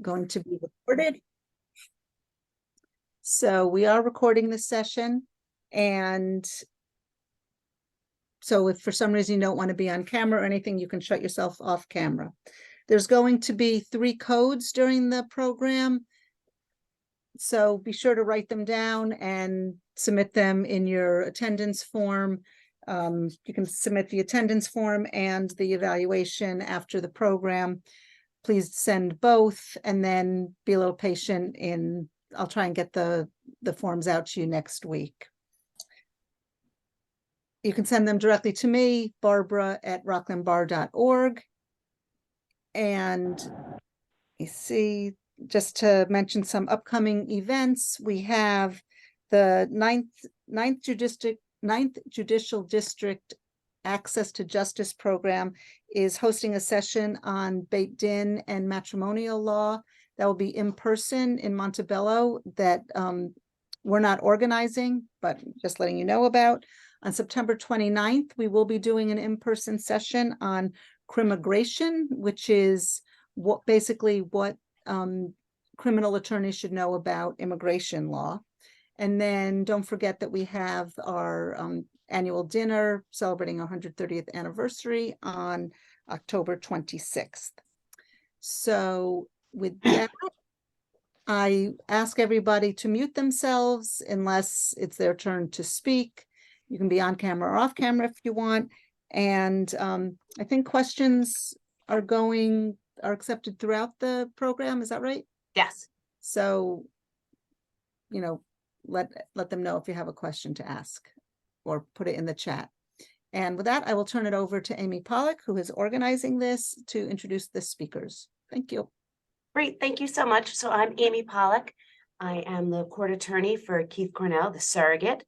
going to be recorded. So we are recording this session, and so if for some reason you don't want to be on camera or anything, you can shut yourself off camera. There's going to be 3 codes during the program, so be sure to write them down and submit them in your attendance form. You can submit the attendance form and the evaluation after the program. Please send both, and then be a little patient. I'll try and get the forms out to you next week. You can send them directly to me, barbara@rocklandbar.org. And you see, just to mention some upcoming events, we have the 9th Judicial District Access to Justice Program is hosting a session on Beit Din and matrimonial law. That will be in person in Montebello, that we're not organizing, but just letting you know about. On September 29th, we will be doing an in-person session on crimmigration, which is what criminal attorneys should know about immigration law. And then don't forget that we have our annual dinner celebrating our 130th anniversary on October 26th. So with that, I ask everybody to mute themselves unless it's their turn to speak. You can be on camera or off camera if you want. And I think questions are accepted throughout the program. Is that right? Yes. So, let them know if you have a question to ask, or put it in the chat. And with that, I will turn it over to Aimee Pollak, who is organizing this, to introduce the speakers. Thank you. Great. Thank you so much. So I'm Aimee Pollak. I am the court attorney for Keith Cornell, the surrogate.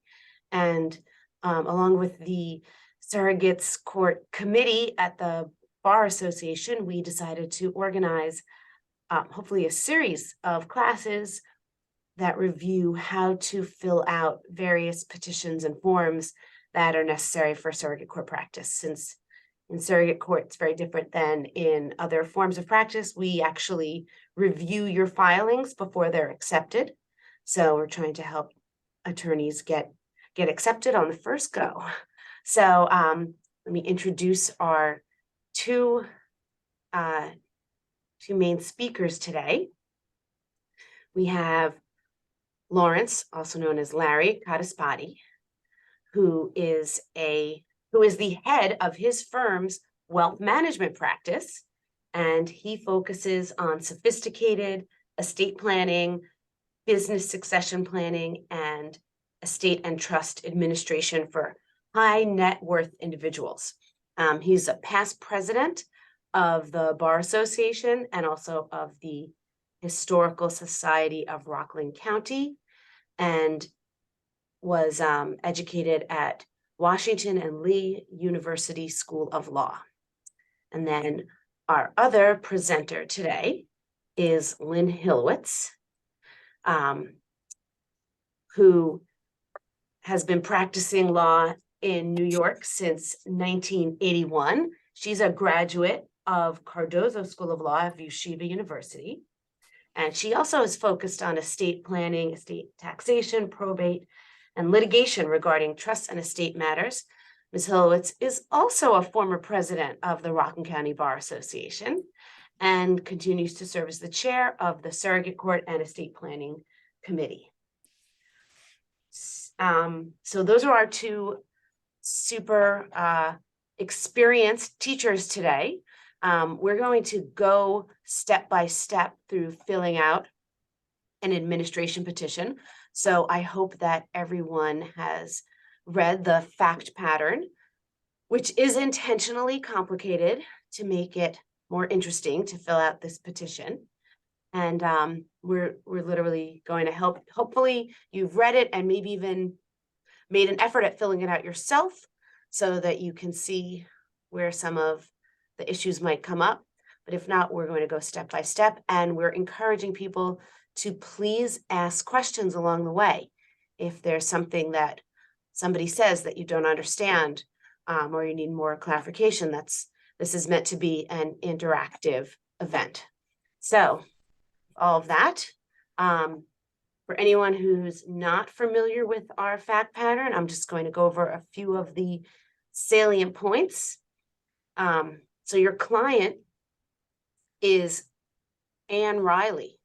And along with the Surrogates Court Committee at the Bar Association, we decided to organize hopefully a series of classes that review how to fill out various petitions and forms that are necessary for surrogate court practice. Since in surrogate court, it's very different than in other forms of practice. We actually review your filings before they're accepted. So we're trying to help attorneys get accepted on the first go. So let me introduce our two main speakers today. We have Lawrence, also known as Larry Codispoti, who is the head of his firm's wealth management practice, and he focuses on sophisticated estate planning, business succession planning, and estate and trust administration for high net worth individuals. He's a past president of the Bar Association and also of the Historical Society of Rockland County, and was educated at Washington and Lee University School of Law. And then our other presenter today is Lynne Hilowitz, who has been practicing law in New York since 1981. She's a graduate of Cardozo School of Law at Yeshiva University. And she also is focused on estate planning, estate taxation, probate, and litigation regarding trust and estate matters. Ms. Hilowitz is also a former president of the Rockland County Bar Association and continues to serve as the chair of the Surrogate Court and Estate Planning Committee. So those are our two super experienced teachers today. We're going to go step by step through filling out an administration petition. So I hope that everyone has read the fact pattern, which is intentionally complicated to make it more interesting to fill out this petition. And we're literally going to help. Hopefully you've read it and maybe even made an effort at filling it out yourself so that you can see where some of the issues might come up. But if not, we're going to go step by step, and we're encouraging people to please ask questions along the way. If there's something that somebody says that you don't understand, or you need more clarification, this is meant to be an interactive event. So all of that. For anyone who's not familiar with our fact pattern, I'm just going to go over a few of the salient points. So your client is Anne Riley,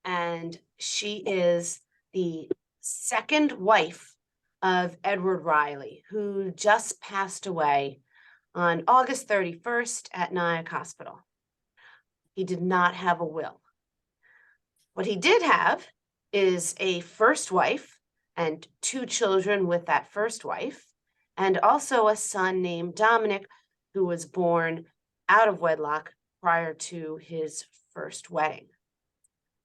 and she is the second wife of Edward Riley, who just passed away on August 31st at Nyack Hospital. He did not have a will. What he did have is a first wife and 2 children with that first wife, and also a son named Dominic, who was born out of wedlock prior to his first wedding.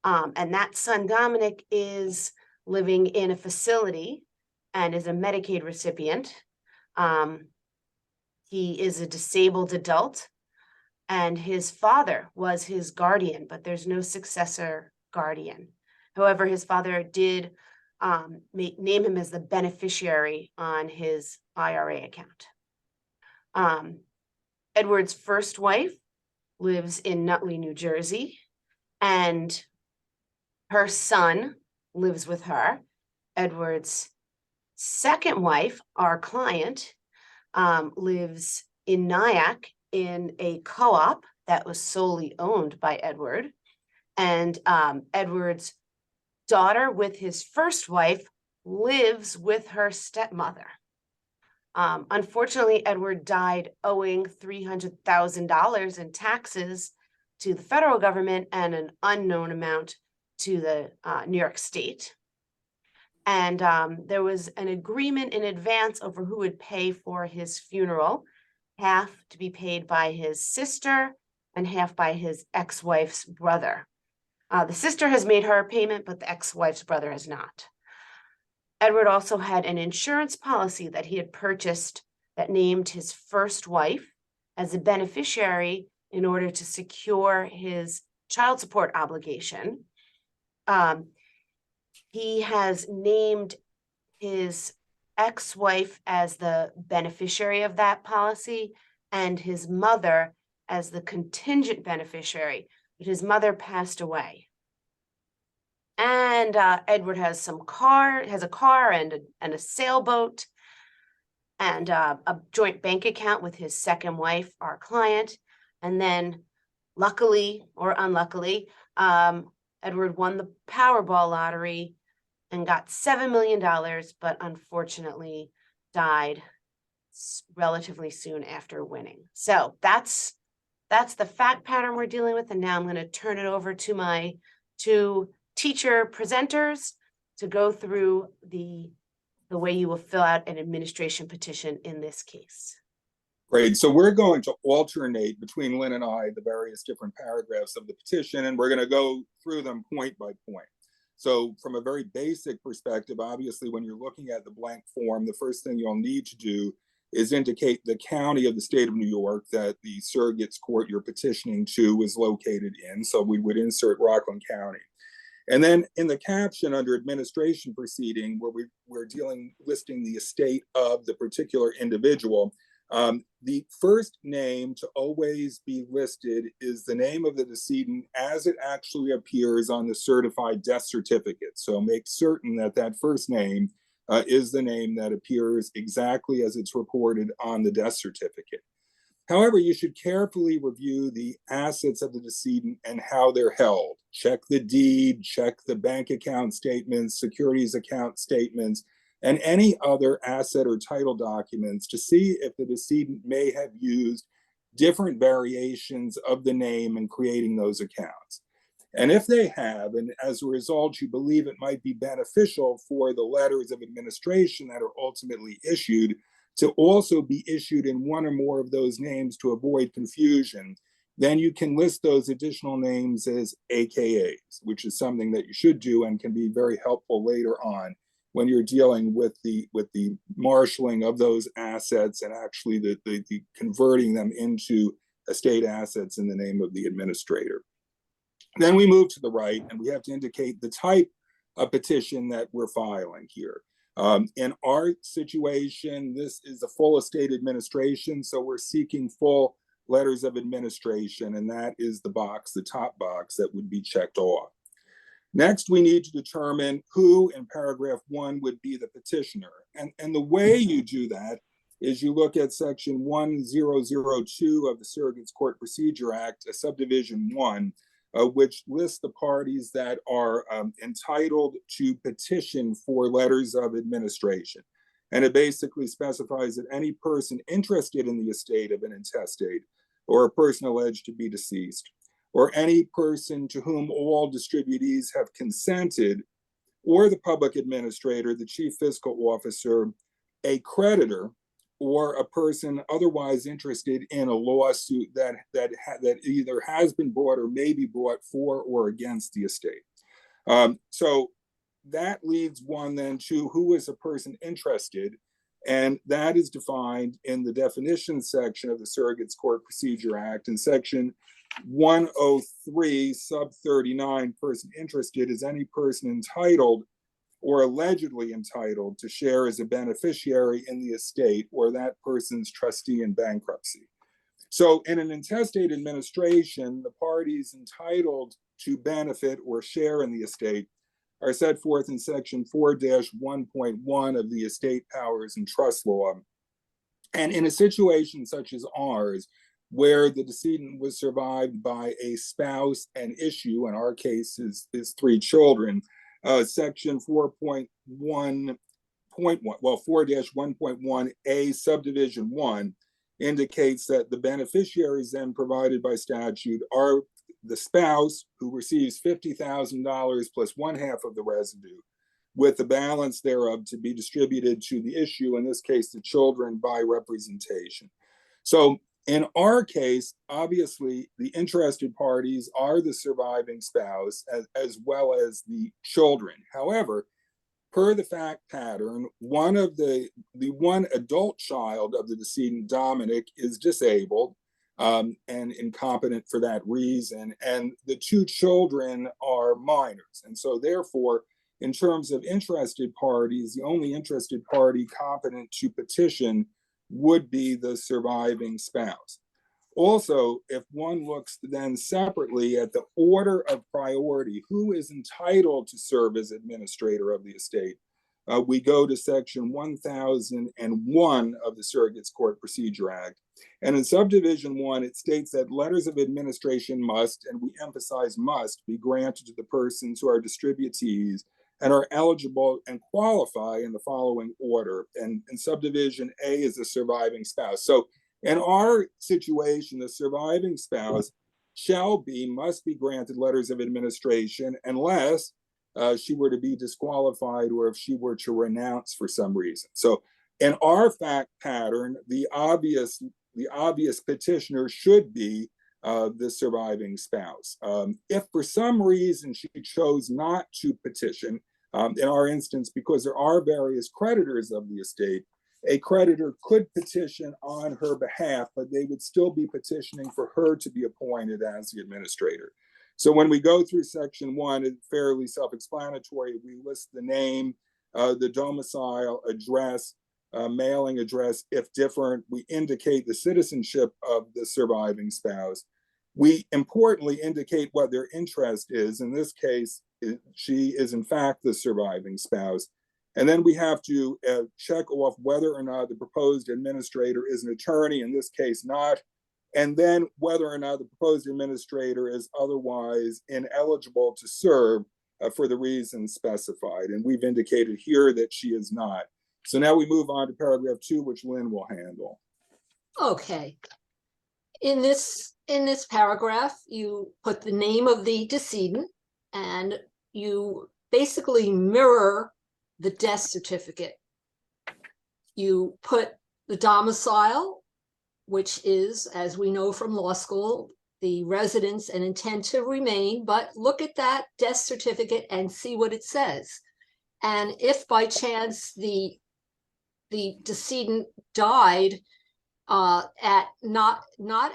And that son, Dominic, is living in a facility and is a Medicaid recipient. He is a disabled adult, and his father was his guardian, but there's no successor guardian. However, his father did name him as the beneficiary on his IRA account. Edward's first wife lives in Nutley, New Jersey, and her son lives with her. Edward's second wife, our client, lives in Nyack in a co-op that was solely owned by Edward. And Edward's daughter with his first wife lives with her stepmother. Unfortunately, Edward died owing $300,000 in taxes to the federal government and an unknown amount to the New York State. And there was an agreement in advance over who would pay for his funeral, half to be paid by his sister and half by his ex-wife's brother. The sister has made her payment, but the ex-wife's brother has not. Edward also had an insurance policy that he had purchased that named his first wife as a beneficiary in order to secure his child support obligation. He has named his ex-wife as the beneficiary of that policy and his mother as the contingent beneficiary, but his mother passed away. And Edward has a car and a sailboat and a joint bank account with his second wife, our client. And then luckily or unluckily, Edward won the Powerball lottery and got $7 million, but unfortunately died relatively soon after winning. So that's the fact pattern we're dealing with. And now I'm going to turn it over to my 2 teacher presenters to go through the way you will fill out an administration petition in this case. Great. So we're going to alternate between Lynn and I the various different paragraphs of the petition, and we're going to go through them point by point. So from a very basic perspective, obviously, when you're looking at the blank form, the first thing you'll need to do is indicate the county of the state of New York that the surrogates court you're petitioning to is located in. So we would insert Rockland County. And then in the caption under administration proceeding, where we're listing the estate of the particular individual, the first name to always be listed is the name of the decedent as it actually appears on the certified death certificate. So make certain that that first name is the name that appears exactly as it's reported on the death certificate. However, you should carefully review the assets of the decedent and how they're held. Check the deed, check the bank account statements, securities account statements, and any other asset or title documents to see if the decedent may have used different variations of the name in creating those accounts. And if they have, and as a result, you believe it might be beneficial for the letters of administration that are ultimately issued to also be issued in one or more of those names to avoid confusion, then you can list those additional names as AKAs, which is something that you should do and can be very helpful later on when you're dealing with the marshaling of those assets and actually the converting them into estate assets in the name of the administrator. Then we move to the right, and we have to indicate the type of petition that we're filing here. In our situation, this is a full estate administration, so we're seeking full letters of administration, and that is the box, the top box that would be checked off. Next, we need to determine who in paragraph 1 would be the petitioner. And the way you do that is you look at section 1002 of the Surrogates Court Procedure Act, subdivision 1, which lists the parties that are entitled to petition for letters of administration. And it basically specifies that any person interested in the estate of an intestate, or a person alleged to be deceased, or any person to whom all distributees have consented, or the public administrator, the chief fiscal officer, a creditor, or a person otherwise interested in a lawsuit that either has been brought or may be brought for or against the estate. So that leads one then to who is a person interested, and that is defined in the definition section of the Surrogates Court Procedure Act. In section 103, sub 39, person interested is any person entitled or allegedly entitled to share as a beneficiary in the estate or that person's trustee in bankruptcy. So in an intestate administration, the parties entitled to benefit or share in the estate are set forth in section 4-1.1 of the Estate Powers and Trust Law. And in a situation such as ours, where the decedent was survived by a spouse and issue, in our case is 3 children, section 4.1.1A subdivision 1 indicates that the beneficiaries then provided by statute are the spouse, who receives $50,000 plus 1/2 of the residue, with the balance thereof to be distributed to the issue, in this case, the children by representation. So in our case, obviously, the interested parties are the surviving spouse as well as the children. However, per the fact pattern, the one adult child of the decedent, Dominic, is disabled and incompetent for that reason, and the 2 children are minors. And so therefore, in terms of interested parties, the only interested party competent to petition would be the surviving spouse. Also, if one looks then separately at the order of priority, who is entitled to serve as administrator of the estate, we go to section 1001 of the Surrogates Court Procedure Act. And in subdivision 1, it states that letters of administration must, and we emphasize must, be granted to the persons who are distributees and are eligible and qualify in the following order. And subdivision A is the surviving spouse. So in our situation, the surviving spouse must be granted letters of administration unless she were to be disqualified or if she were to renounce for some reason. So in our fact pattern, the obvious petitioner should be the surviving spouse. If for some reason she chose not to petition, in our instance, because there are various creditors of the estate, a creditor could petition on her behalf, but they would still be petitioning for her to be appointed as the administrator. So when we go through section 1, it's fairly self-explanatory. We list the name, the domicile, address, mailing address. If different, we indicate the citizenship of the surviving spouse. We importantly indicate what their interest is. In this case, she is in fact the surviving spouse. And then we have to check off whether or not the proposed administrator is an attorney, in this case not, and then whether or not the proposed administrator is otherwise ineligible to serve for the reasons specified. And we've indicated here that she is not. So now we move on to paragraph 2, which Lynne will handle. Okay. In this paragraph, you put the name of the decedent and you basically mirror the death certificate. You put the domicile, which is, as we know from law school, the residence and intent to remain, but look at that death certificate and see what it says. And if by chance the decedent died at not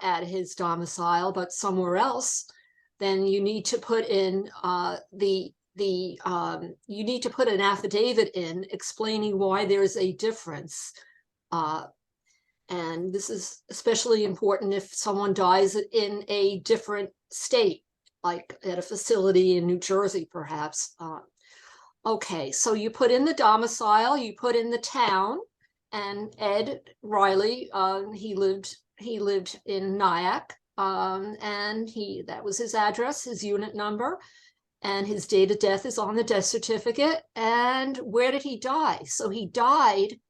at his domicile, but somewhere else, then you need to put in you need to put an affidavit in explaining why there's a difference. And this is especially important if someone dies in a different state. like at a facility in New Jersey, perhaps. Okay, so you put in the domicile, you put in the town, and Ed Riley, he lived in Nyack, and that was his address, his unit number, and his date of death is on the death certificate. And where did he die? So he died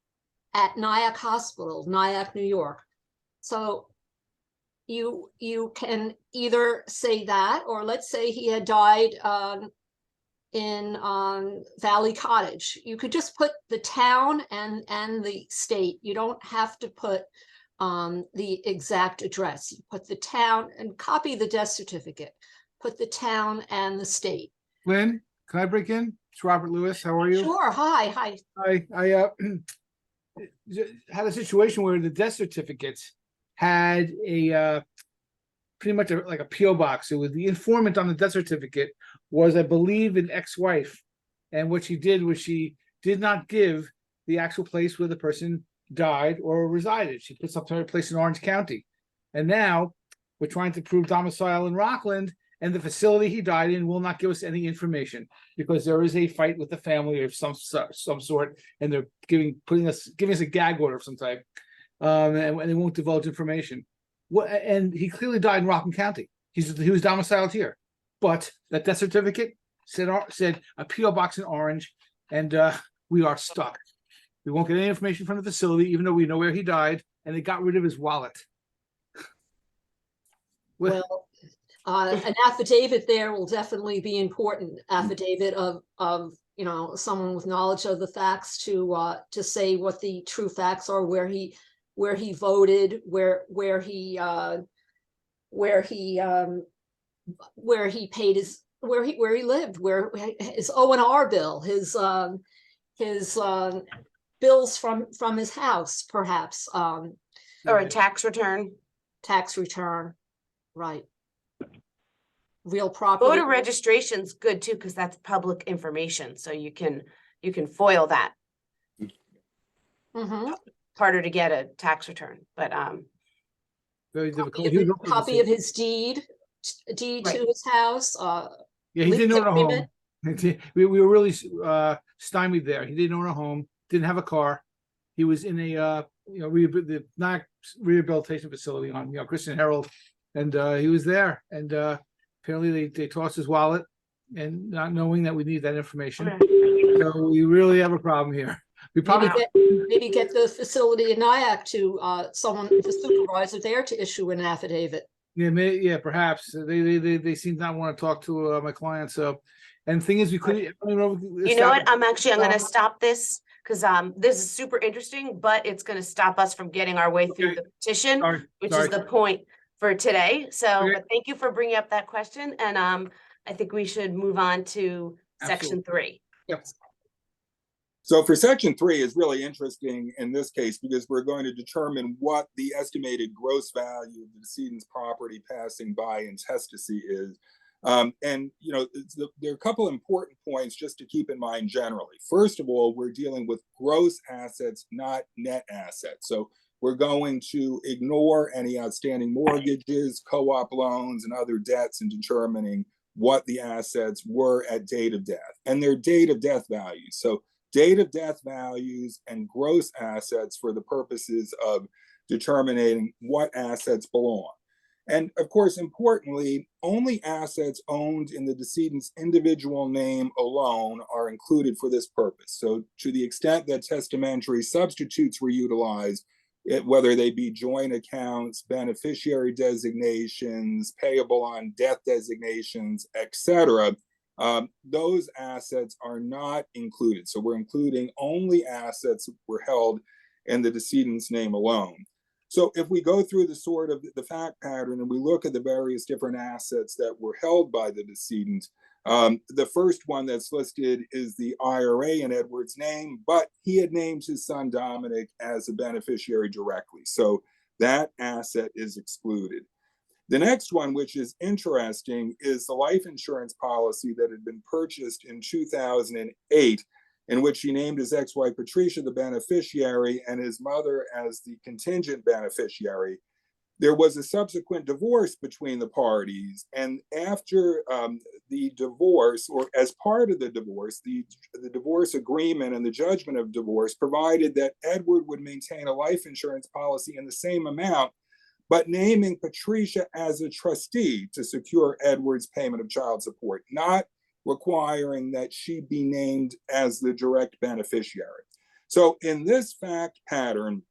at Nyack Hospital, Nyack, New York. So you can either say that, or let's say he had died in Valley Cottage. You could just put the town and the state. You don't have to put the exact address. You put the town and copy the death certificate. Put the town and the state. Lynn, can I break in? It's Robert Lewis. How are you? Sure. Hi. I had a situation where the death certificates had a pretty much like a PO box. It was the informant on the death certificate was, I believe, an ex-wife, and what she did was she did not give the actual place where the person died or resided. She put some other place in Orange County, and now we're trying to prove domicile in Rockland, and the facility he died in will not give us any information because there is a fight with the family of some sort, and they're giving us a gag order of some type, and they won't divulge information. And he clearly died in Rockland County. He was domiciled here, but that death certificate said a PO box in Orange, and we are stuck. We won't get any information from the facility, even though we know where he died, and they got rid of his wallet. Well, an affidavit there will definitely be important. Affidavit of someone with knowledge of the facts to say what the true facts are, where he voted, where he paid his, where he lived, where his O&R bill, his bills from his house, perhaps, Or a tax return. Right. Real property. Voter registration's good too, because that's public information, so you can foil that. Mhm. Harder to get a tax return, but Very difficult. Copy of his deed Right. to his house. Yeah, he didn't lease own a home. agreement. We were really stymied there. He didn't own a home, didn't have a car. He was in a the NAC rehabilitation facility on Christian Herald, and he was there. And apparently they tossed his wallet, and not knowing that we need that information. Okay. So we really have a problem here. We probably Maybe get the facility in Nyack to the supervisor there to issue an affidavit. yeah, perhaps they seem not want to talk to my client. So, and the thing is, we couldn't. You know what? I'm going to stop this because this is super interesting, but it's going to stop us from getting our way through the petition, which is the point for today. So, but thank you for bringing up that question, and I think we should move on to section 3. Yep. So for section 3 is really interesting in this case because we're going to determine what the estimated gross value of the decedent's property passing by intestacy is. And there are a couple important points just to keep in mind generally. First of all, we're dealing with gross assets, not net assets. So we're going to ignore any outstanding mortgages, co-op loans, and other debts in determining what the assets were at date of death and their date of death values. So date of death values and gross assets for the purposes of determining what assets belong. And of course, importantly, only assets owned in the decedent's individual name alone are included for this purpose. So to the extent that testamentary substitutes were utilized, whether they be joint accounts, beneficiary designations, payable on death designations, etc., those assets are not included. So we're including only assets that were held in the decedent's name alone. So if we go through the sort of the fact pattern and we look at the various different assets that were held by the decedent, the first one that's listed is the IRA in Edward's name, but he had named his son Dominic as a beneficiary directly. So that asset is excluded. The next one, which is interesting, is the life insurance policy that had been purchased in 2008, in which he named his ex-wife Patricia the beneficiary and his mother as the contingent beneficiary. There was a subsequent divorce between the parties, and after the divorce, or as part of the divorce, the divorce agreement and the judgment of divorce provided that Edward would maintain a life insurance policy in the same amount, but naming Patricia as a trustee to secure Edward's payment of child support, not requiring that she be named as the direct beneficiary. So in this fact pattern,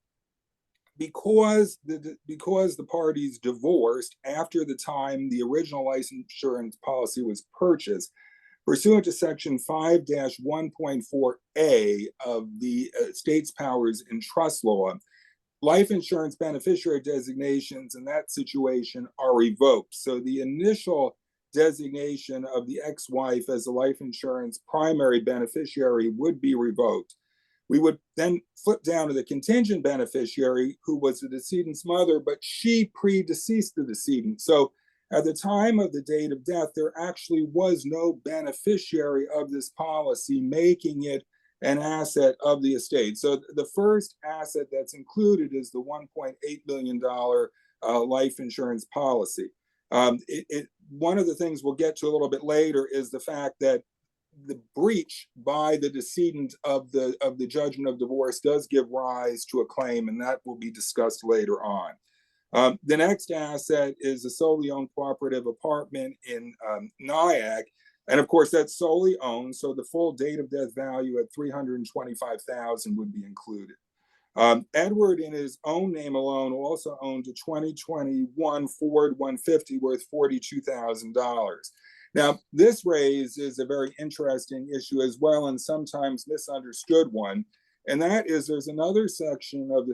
because the parties divorced after the time the original life insurance policy was purchased, pursuant to section 5-1.4a of the States Powers and Trust Law, life insurance beneficiary designations in that situation are revoked. So the initial designation of the ex-wife as a life insurance primary beneficiary would be revoked. We would then flip down to the contingent beneficiary, who was the decedent's mother, but she predeceased the decedent. So at the time of the date of death, there actually was no beneficiary of this policy, making it an asset of the estate. So the first asset that's included is the $1.8 million life insurance policy. One of the things we'll get to a little bit later is the fact that the breach by the decedent of the judgment of divorce does give rise to a claim, and that will be discussed later on. The next asset is a solely owned cooperative apartment in Nyack, and of course that's solely owned, so the full date of death value at $325,000 would be included. Edward, in his own name alone, also owned a 2021 Ford 150 worth $42,000. Now, this raises a very interesting issue as well, and sometimes misunderstood one, and that is there's another section of the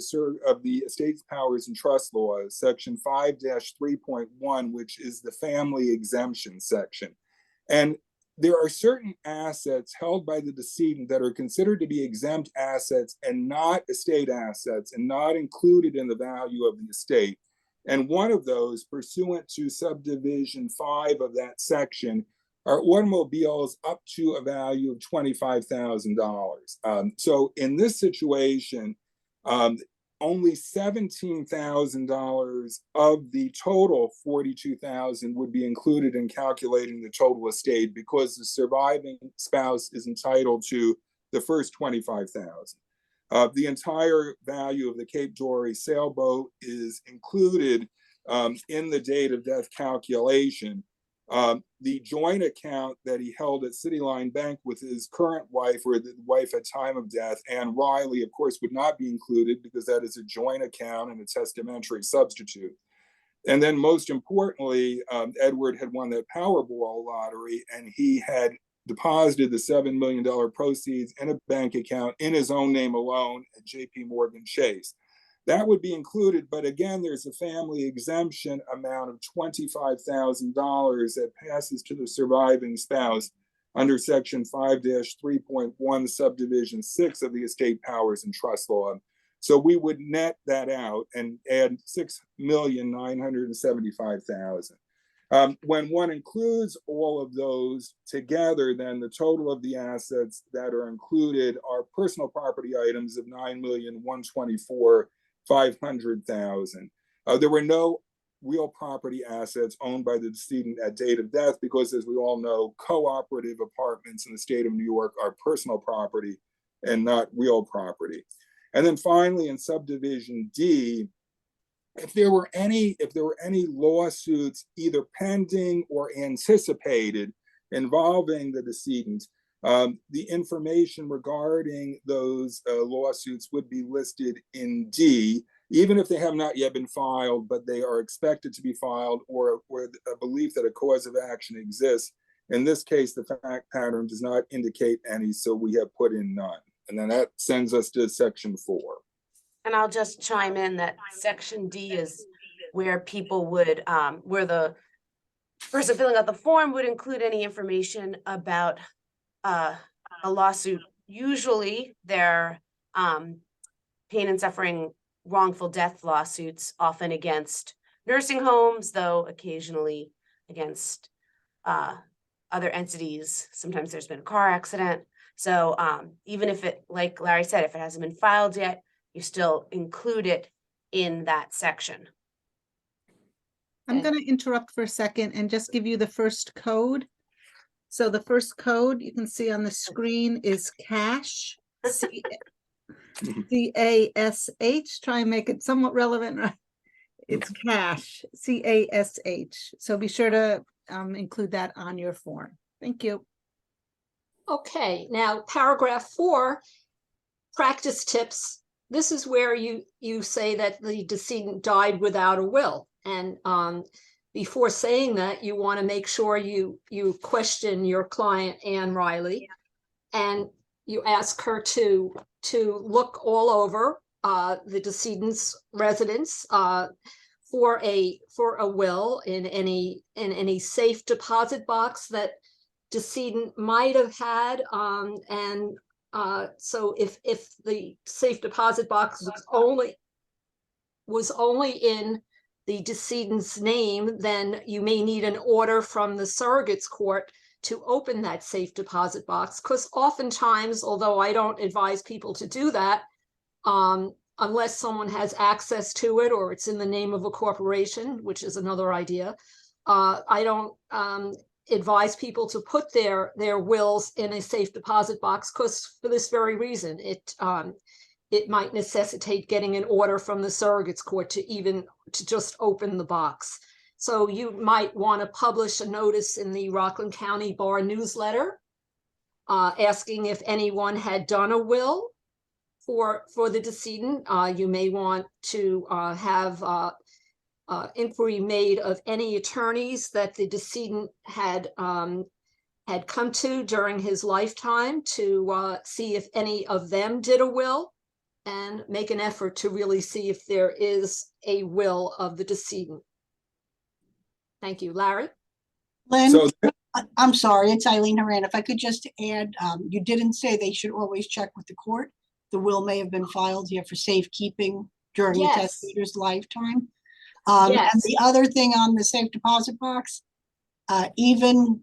Estates Powers and Trust Law, section 5-3.1, which is the family exemption section. And there are certain assets held by the decedent that are considered to be exempt assets and not estate assets and not included in the value of the estate. And one of those, pursuant to subdivision 5 of that section, are automobiles up to a value of $25,000. So in this situation, only $17,000 of the total $42,000 would be included in calculating the total estate, because the surviving spouse is entitled to the first $25,000. The entire value of the Cape Dory sailboat is included in the date of death calculation. The joint account that he held at Cityline Bank with his current wife, or the wife at time of death, Anne Riley, of course, would not be included because that is a joint account and a testamentary substitute. And then most importantly, Edward had won that Powerball lottery, and he had deposited the $7 million proceeds in a bank account in his own name alone at JP Morgan Chase. That would be included, but again, there's a family exemption amount of $25,000 that passes to the surviving spouse under section 5-3.1 subdivision 6 of the Estate Powers and Trust Law. So we would net that out and add $6,975,000. When one includes all of those together, then the total of the assets that are included are personal property items of $9,124,500. There were no real property assets owned by the decedent at date of death because, as we all know, cooperative apartments in the state of New York are personal property and not real property. And then finally, in subdivision D, if there were any lawsuits either pending or anticipated involving the decedent, the information regarding those lawsuits would be listed in D, even if they have not yet been filed, but they are expected to be filed, or a belief that a cause of action exists. In this case, the fact pattern does not indicate any, so we have put in none. And then that sends us to section 4. And I'll just chime in that section D is where people would, where the person filling out the form would include any information about a lawsuit. Usually they're pain and suffering wrongful death lawsuits, often against nursing homes, though occasionally against other entities. Sometimes there's been a car accident. So even if it, like Larry said, if it hasn't been filed yet, you still include it in that section. I'm Okay. going to interrupt for a second and just give you the first code. So the first code you can see on the screen is cash, C-A-S-H. Try and make it somewhat relevant, right? It's cash, C-A-S-H. So be sure to include that on your form. Thank you. Okay, now paragraph 4, practice tips. This is where you say that the decedent died without a will. And before saying that, you want to make sure you question your client, Anne Riley, and you ask her to look all over the decedent's residence for a will in any safe deposit box that decedent might have had, and so if the safe deposit box was only in the decedent's name, then you may need an order from the surrogate's court to open that safe deposit box, because oftentimes, although I don't advise people to do that, unless someone has access to it or it's in the name of a corporation, which is another idea, I don't advise people to put their wills in a safe deposit box, because for this very reason, it might necessitate getting an order from the surrogate's court to just open the box. So you might want to publish a notice in the Rockland County Bar newsletter asking if anyone had done a will for the decedent. You may want to have inquiry made of any attorneys that the decedent had come to during his lifetime to see if any of them did a will, and make an effort to really see if there is a will of the decedent. Thank you. Larry? Lynn, So I'm sorry, it's Eileen Horan. If I could just add, you didn't say they should always check with the court. The will may have been filed here for safekeeping during the Yes. testator's lifetime. Yes. And the other thing on the safe deposit box, even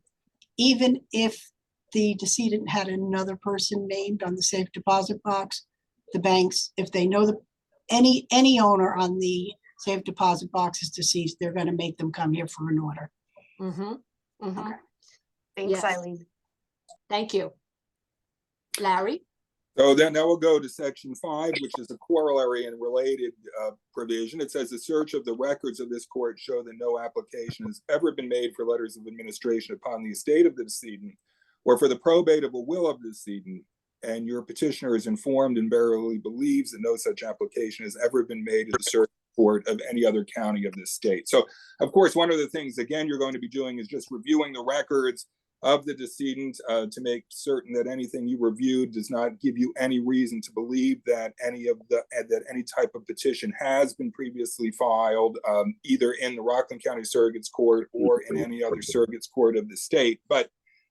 if the decedent had another person named on the safe deposit box, the banks, if they know any owner on the safe deposit box is deceased, they're going to make them come here for an order. Mm-hmm. Mm-hmm. Okay. Thanks, Yes. Eileen. Thank you. Larry? So then now we'll go to section 5, which is a corollary and related provision. It says the search of the records of this court show that no application has ever been made for letters of administration upon the estate of the decedent or for the probate of a will of the decedent, and your petitioner is informed and verily believes that no such application has ever been made at the circuit court of any other county of this state. So, of course, one of the things, again, you're going to be doing is just reviewing the records of the decedent to make certain that anything you reviewed does not give you any reason to believe that any type of petition has been previously filed either in the Rockland County Surrogate's Court or in any other Surrogate's Court of the state. But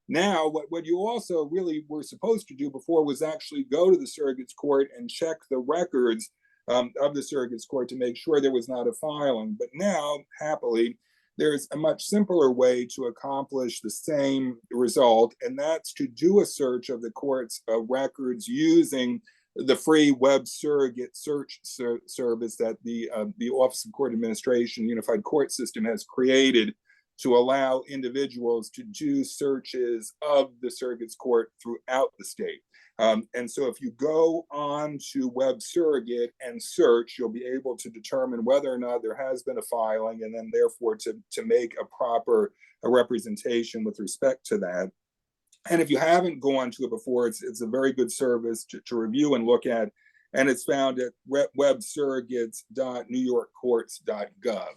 now, what you also really were supposed to do before was actually go to the Surrogate's Court and check the records of the Surrogate's Court to make sure there was not a filing. But now, happily, there's a much simpler way to accomplish the same result, and that's to do a search of the court's records using the free web surrogate search service that the Office of Court Administration Unified Court System has created to allow individuals to do searches of the surrogate's court throughout the state. And so if you go on to Web Surrogate and search, you'll be able to determine whether or not there has been a filing, and then therefore to make a proper representation with respect to that. And if you haven't gone to it before, it's a very good service to review and look at. And it's found at websurrogates.newyorkcourts.gov.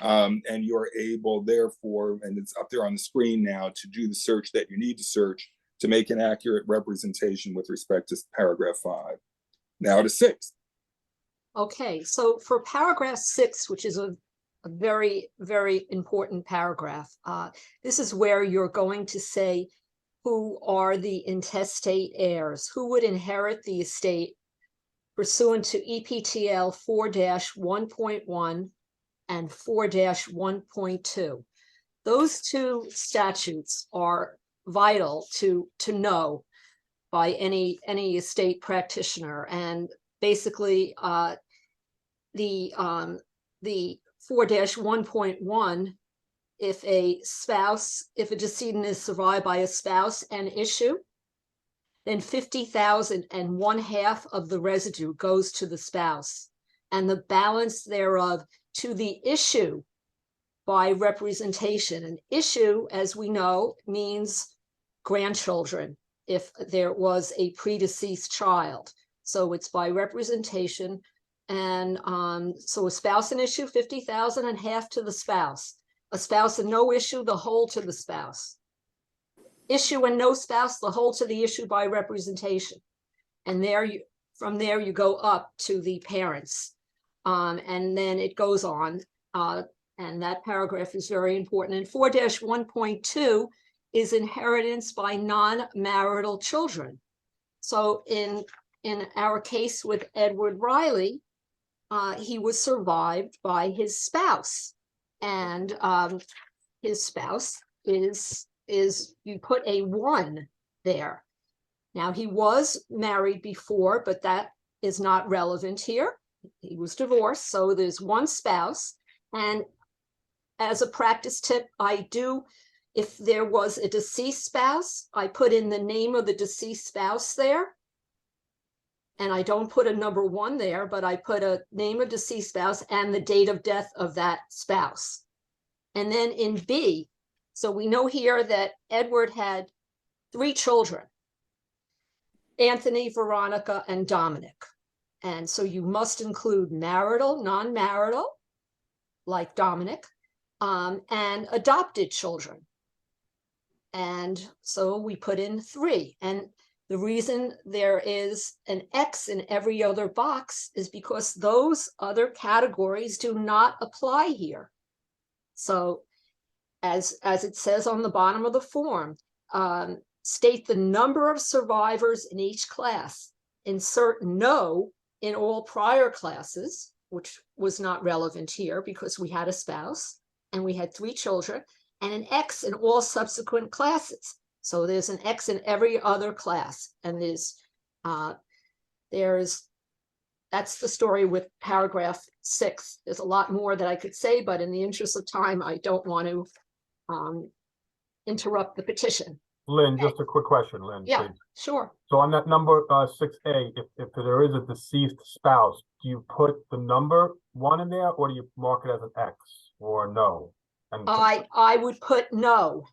And you're able, therefore, and it's up there on the screen now, to do the search that you need to search to make an accurate representation with respect to paragraph 5. Now to 6. Okay, so for paragraph 6, which is a very, very important paragraph, this is where you're going to say who are the intestate heirs, who would inherit the estate pursuant to EPTL 4-1.1 and 4-1.2. Those two statutes are vital to know by any estate practitioner, and basically the 4-1.1, if a decedent is survived by a spouse and issue, then 50,000 and 1/2 of the residue goes to the spouse, and the balance thereof to the issue by representation. An issue, as we know, means grandchildren if there was a predeceased child. So it's by representation. And so a spouse and issue, 50,000 and 1/2 to the spouse. A spouse and no issue, the whole to the spouse. Issue and no spouse, the whole to the issue by representation. And from there you go up to the parents. And then it goes on. And that paragraph is very important. And 4-1.2 is inheritance by non-marital children. So in our case with Edward Riley, he was survived by his spouse. And his spouse is you put a 1 there. Now, he was married before, but that is not relevant here. He was divorced, so there's 1 spouse. And as a practice tip, if there was a deceased spouse, I put in the name of the deceased spouse there. And I don't put a number 1 there, but I put a name of deceased spouse and the date of death of that spouse. And then in B, so we know here that Edward had 3 children, Anthony, Veronica, and Dominic. And so you must include marital, non-marital, like Dominic, and adopted children. And so we put in 3. And the reason there is an X in every other box is because those other categories do not apply here. So as it says on the bottom of the form, state the number of survivors in each class. Insert no in all prior classes, which was not relevant here because we had a spouse and we had 3 children, and an X in all subsequent classes. So there's an X in every other class. And that's the story with paragraph 6. There's a lot more that I could say, but in the interest of time, I don't want to interrupt the petition. Lynn, just a quick question, Lynn. Yeah, please. sure. So on that number 6A, if there is a deceased spouse, do you put the number 1 in there, or do you mark it as an X or no? And I would put no.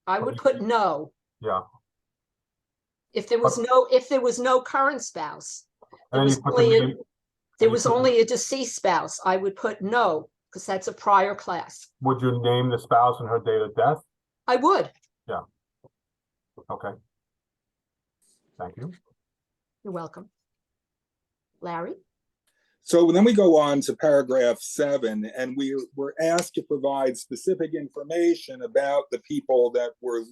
I would put no. yeah. If there was no current spouse, And then you put the name, there was only a deceased spouse, I would put no, because that's a prior class. would you name the spouse and her date of death? I would. Okay. Thank you. You're welcome. Larry? So then we go on to paragraph 7, and we were asked to provide specific information about the people that were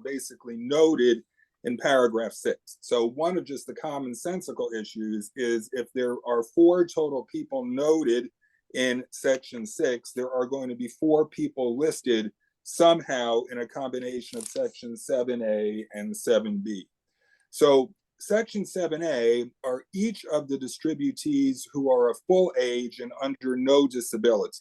basically noted in paragraph 6. So one of just the commonsensical issues is if there are 4 total people noted in section 6, there are going to be 4 people listed somehow in a combination of section 7A and 7B. So section 7A are each of the distributees who are of full age and under no disability.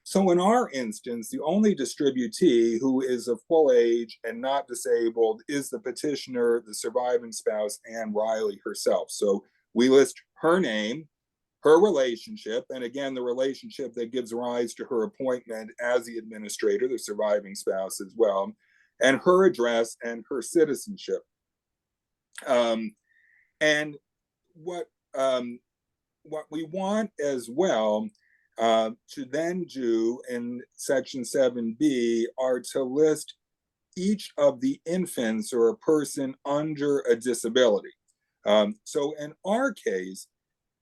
So in our instance, the only distributee who is of full age and not disabled is the petitioner, the surviving spouse, Anne Riley herself. So we list her name, her relationship, and again, the relationship that gives rise to her appointment as the administrator, the surviving spouse as well, and her address and her citizenship. And what we want as well to then do in section 7B are to list each of the infants or a person under a disability. So in our case,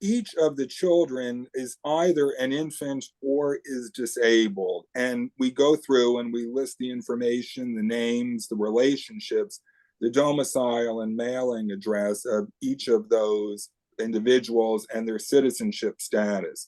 each of the children is either an infant or is disabled. And we go through and we list the information, the names, the relationships, the domicile and mailing address of each of those individuals and their citizenship status.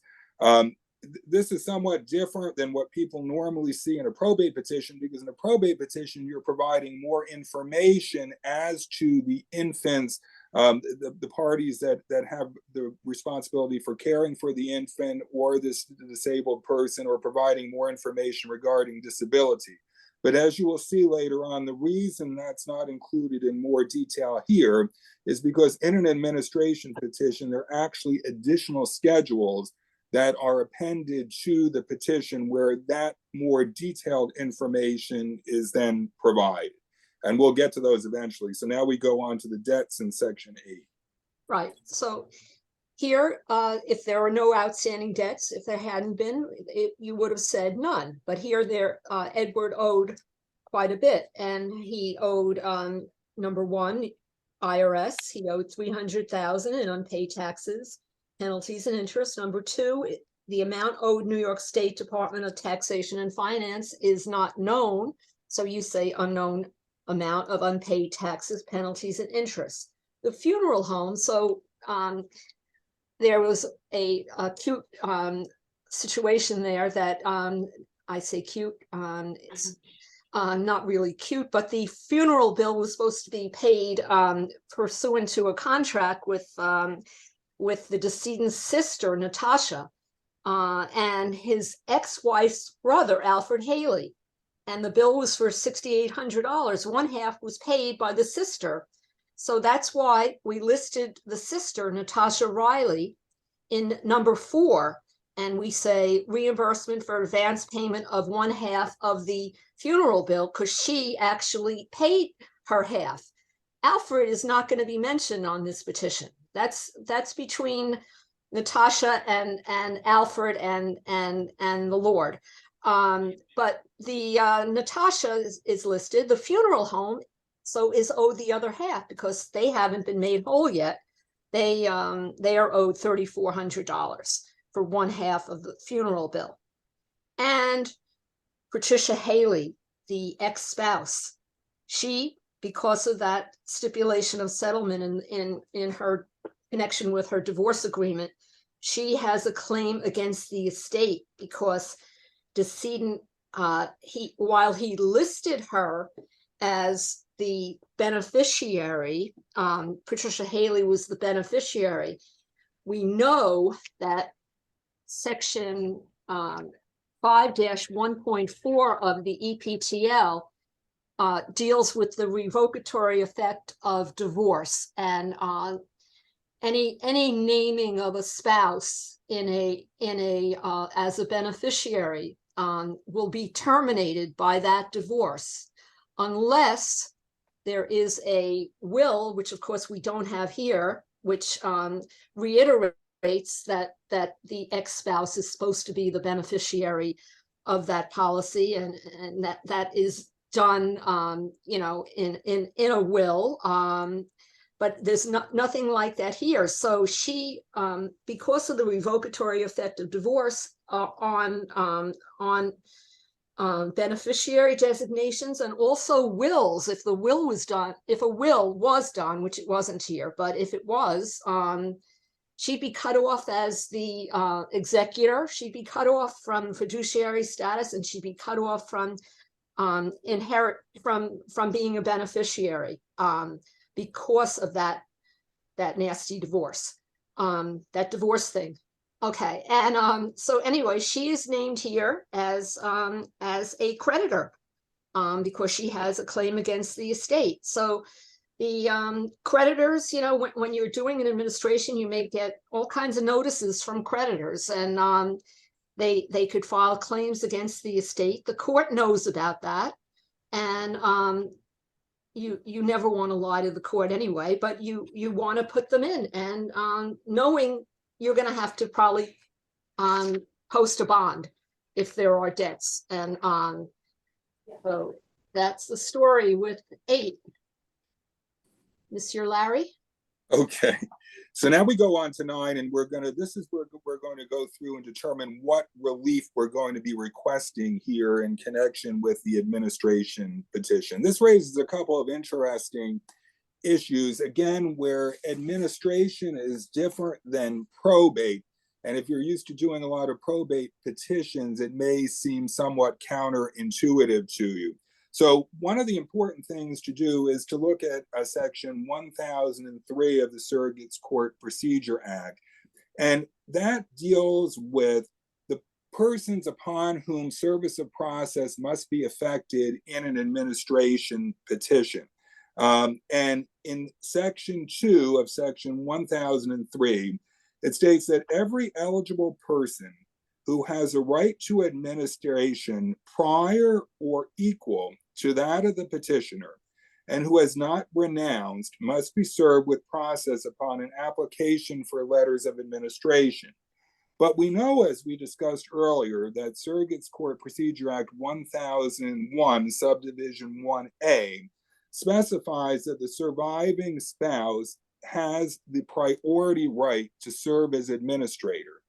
This is somewhat different than what people normally see in a probate petition, because in a probate petition, you're providing more information as to the infant's The parties that have the responsibility for caring for the infant or this disabled person or providing more information regarding disability. But as you will see later on, the reason that's not included in more detail here is because in an administration petition, there are actually additional schedules that are appended to the petition where that more detailed information is then provided. And we'll get to those eventually. So now we go on to the debts in section 8. Right, so here, if there are no outstanding debts, if there hadn't been, you would have said none. But here, Edward owed quite a bit, and he owed, number one, IRS. He owed $300,000 in unpaid taxes, penalties, and interest. Number two, the amount owed New York State Department of Taxation and Finance is not known. So you say unknown amount of unpaid taxes, penalties, and interest. The funeral home, so there was a cute situation there that I say cute, it's not really cute, but the funeral bill was supposed to be paid pursuant to a contract with the decedent's sister, Natasha, and his ex-wife's brother, Alfred Haley. And the bill was for $6,800. One half was paid by the sister. So that's why we listed the sister, Natasha Riley, in number 4. And we say reimbursement for advance payment of one half of the funeral bill because she actually paid her half. Alfred is not going to be mentioned on this petition. That's between Natasha and Alfred and the Lord. But the Natasha is listed. The funeral home is owed the other half because they haven't been made whole yet. They are owed $3,400 for one half of the funeral bill. And Patricia Haley, the ex-spouse, she, because of that stipulation of settlement in her connection with her divorce agreement, she has a claim against the estate because decedent, while he listed her as the beneficiary, Patricia Haley was the beneficiary. We know that section 5-1.4 of the EPTL deals with the revocatory effect of divorce, and any naming of a spouse as a beneficiary will be terminated by that divorce unless there is a will, which of course we don't have here, which reiterates that the ex-spouse is supposed to be the beneficiary of that policy, and that is done in a will, but there's nothing like that here. So she, because of the revocatory effect of divorce on beneficiary designations and also wills, if a will was done, which it wasn't here, but if it was, she'd be cut off as the executor. She'd be cut off from fiduciary status, and she'd be cut off from from being a beneficiary because of that nasty divorce, that divorce thing. Okay, and so anyway, she is named here as a creditor because she has a claim against the estate. So the creditors, when you're doing an administration, you may get all kinds of notices from creditors, and they could file claims against the estate. The court knows about that, and you never want to lie to the court anyway, but you want to put them in, and knowing you're going to have to probably post a bond if there are debts, and so that's the story with 8. Monsieur Larry? Okay, so now we go on to 9, and this is where we're going to go through and determine what relief we're going to be requesting here in connection with the administration petition. This raises a couple of interesting issues, again, where administration is different than probate. And if you're used to doing a lot of probate petitions, it may seem somewhat counterintuitive to you. So one of the important things to do is to look at section 1003 of the Surrogates Court Procedure Act. And that deals with the persons upon whom service of process must be effected in an administration petition. And in section 2 of section 1003, it states that every eligible person who has a right to administration prior or equal to that of the petitioner and who has not renounced must be served with process upon an application for letters of administration. But we know, as we discussed earlier, that Surrogates Court Procedure Act 1001, subdivision 1A, specifies that the surviving spouse has the priority right to serve as administrator.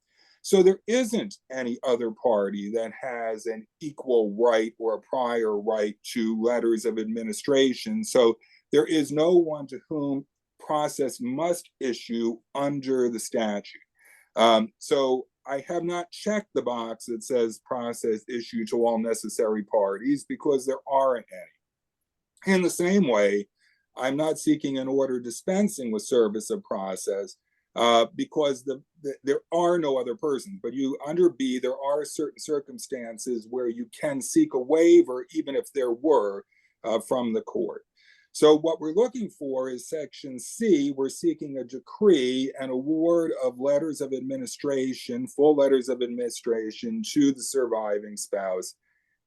So there isn't any other party that has an equal right or a prior right to letters of administration. So there is no one to whom process must issue under the statute. So I have not checked the box that says process issue to all necessary parties because there aren't any. In the same way, I'm not seeking an order dispensing with service of process because there are no other persons. But under B, there are certain circumstances where you can seek a waiver, even if there were, from the court. So what we're looking for is section C. We're seeking a decree and award of letters of administration, full letters of administration to the surviving spouse,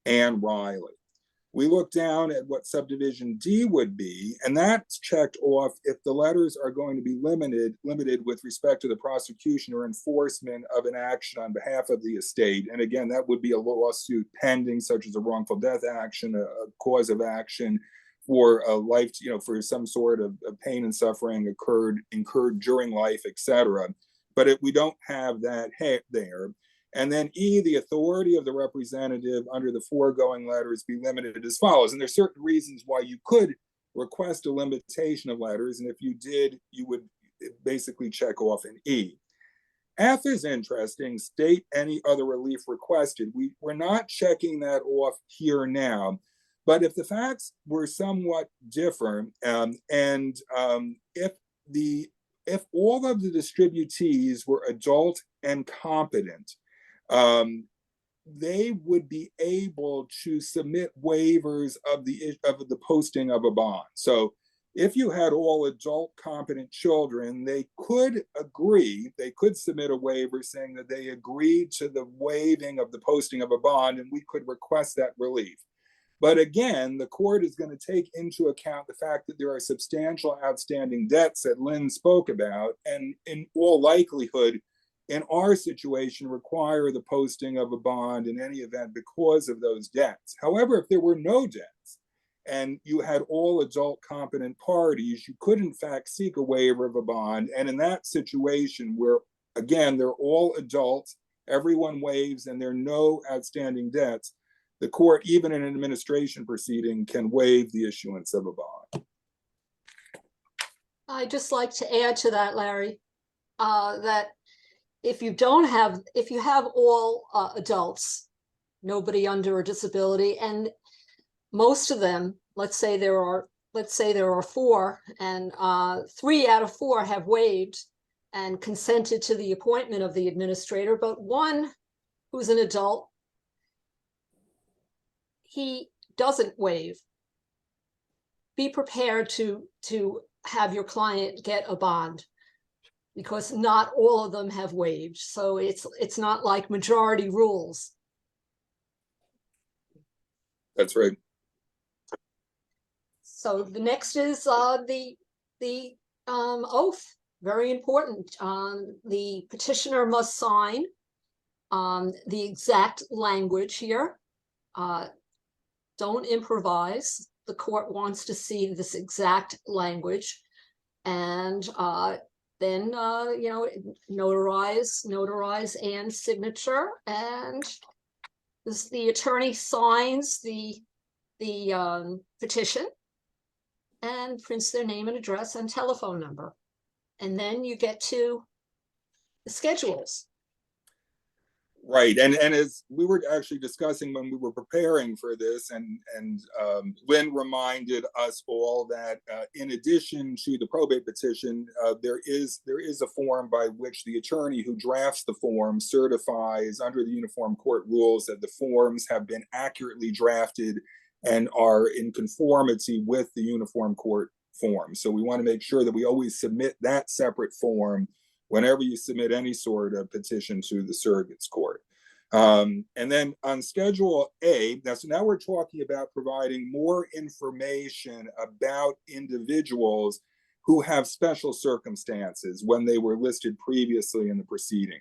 Anne Riley. We look down at what subdivision D would be, and that's checked off if the letters are going to be limited with respect to the prosecution or enforcement of an action on behalf of the estate. And again, that would be a lawsuit pending, such as a wrongful death action, a cause of action for a life, for some sort of pain and suffering incurred during life, etc. But we don't have that there. And then E, the authority of the representative under the foregoing letters be limited as follows. And there's certain reasons why you could request a limitation of letters. And if you did, you would basically check off an E. F is interesting, state any other relief requested. We're not checking that off here now. But if the facts were somewhat different, if all of the distributees were adult and competent, they would be able to submit waivers of the posting of a bond. So if you had all adult competent children, they could submit a waiver saying that they agreed to the waiving of the posting of a bond, and we could request that relief. But again, the court is going to take into account the fact that there are substantial outstanding debts that Lynne spoke about, and in all likelihood, in our situation, require the posting of a bond in any event because of those debts. However, if there were no debts and you had all adult competent parties, you could in fact seek a waiver of a bond. And in that situation where, again, they're all adults, everyone waives, and there are no outstanding debts, the court, even in an administration proceeding, can waive the issuance of a bond. I'd just like to add to that, Larry, that if you have all adults, nobody under a disability, and most of them, let's say there are 4, and 3 out of 4 have waived and consented to the appointment of the administrator, but one who's an adult, he doesn't waive. Be prepared to have your client get a bond, because not all of them have waived. So it's not like majority rules. That's right. So the next is the oath. Very important. The petitioner must sign the exact language here. Don't improvise. The court wants to see this exact language, and then notarize Anne's signature, and the attorney signs the petition and prints their name and address and telephone number. And then you get to the schedules. Right, and as we were actually discussing when we were preparing for this, and Lynne reminded us all that in addition to the probate petition, there is a form by which the attorney who drafts the form certifies under the Uniform Court rules that the forms have been accurately drafted and are in conformity with the Uniform Court form. So we want to make sure that we always submit that separate form whenever you submit any sort of petition to the surrogates court. And then on Schedule A, so now we're talking about providing more information about individuals who have special circumstances when they were listed previously in the proceeding.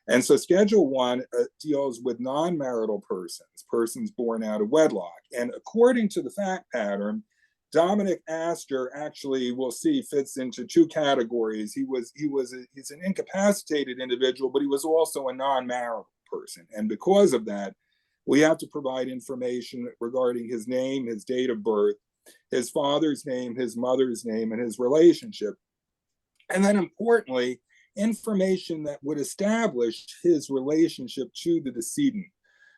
And so Schedule 1 deals with non-marital persons born out of wedlock. And according to the fact pattern, Dominic Astor actually, we'll see, fits into two categories. He's an incapacitated individual, but he was also a non-marital person. And because of that, we have to provide information regarding his name, his date of birth, his father's name, his mother's name, and his relationship. And then importantly, information that would establish his relationship to the decedent.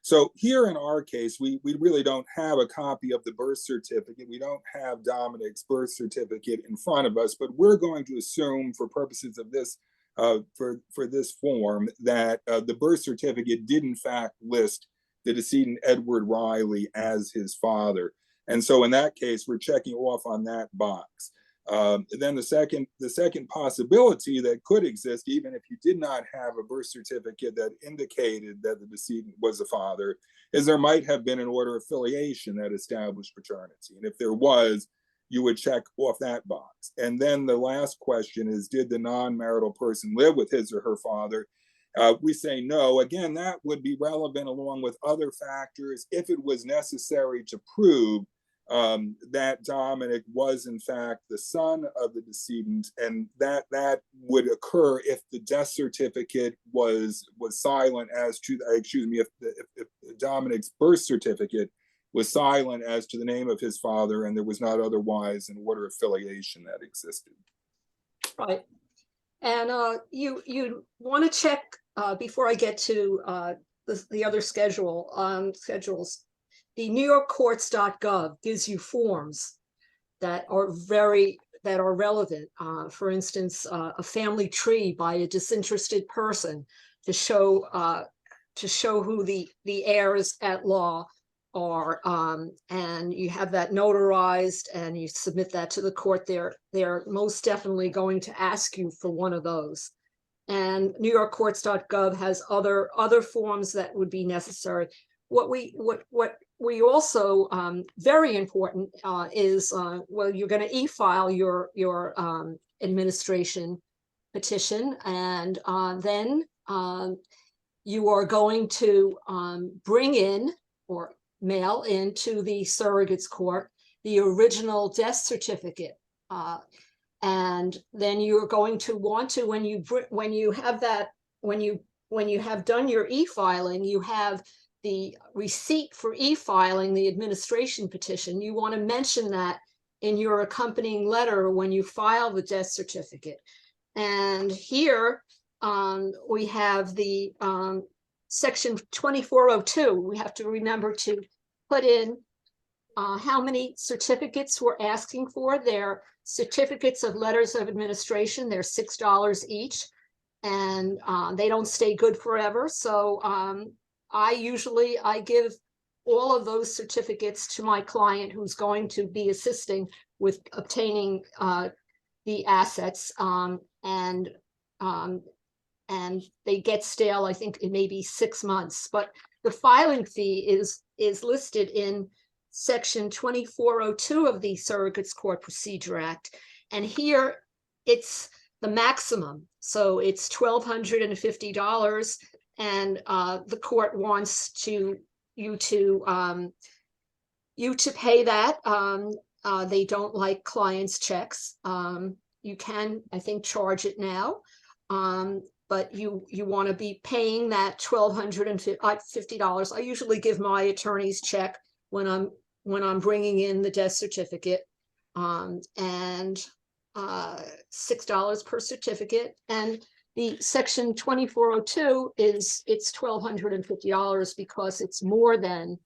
So here in our case, we really don't have a copy of the birth certificate. We don't have Dominic's birth certificate in front of us, but we're going to assume for purposes of this, for this form, that the birth certificate did in fact list the decedent Edward Riley as his father. And so in that case, we're checking off on that box. Then the second possibility that could exist, even if you did not have a birth certificate that indicated that the decedent was a father, is there might have been an order of filiation that established paternity. And if there was, you would check off that box. And then the last question is, did the non-marital person live with his or her father? We say no. Again, that would be relevant along with other factors if it was necessary to prove that Dominic was in fact the son of the decedent, and that would occur if the death certificate was silent as to, if Dominic's birth certificate was silent as to the name of his father, and there was not otherwise an order of filiation that existed. Right. And you want to check before I get to the other schedules. The NewYorkCourts.gov gives you forms that are relevant. For instance, a family tree by a disinterested person to show who the heirs at law are, and you have that notarized and you submit that to the court. They're most definitely going to ask you for one of those. And NewYorkCourts.gov has other forms that would be necessary. What we also, very important, is, well, you're going to e-file your administration petition, and then you are going to bring in or mail into the surrogates court the original death certificate, and then you're going to want to, when you have done your e-filing, you have the receipt for e-filing the administration petition. You want to mention that in your accompanying letter when you file the death certificate. And here we have the section 2402. We have to remember to put in how many certificates we're asking for. They're certificates of letters of administration. They're $6 each, and they don't stay good forever. So I give all of those certificates to my client who's going to be assisting with obtaining the assets, and they get stale. I think it may be 6 months, but the filing fee is listed in section 2402 of the Surrogates Court Procedure Act, and here it's the maximum, so it's $1,250. And the court wants you to pay that. They don't like clients' checks. You can, I think, charge it now, but you want to be paying that $1,250. I usually give my attorney's check when I'm bringing in the death certificate, and $6 per certificate. And The section 2402 it's $1,250 because it's more than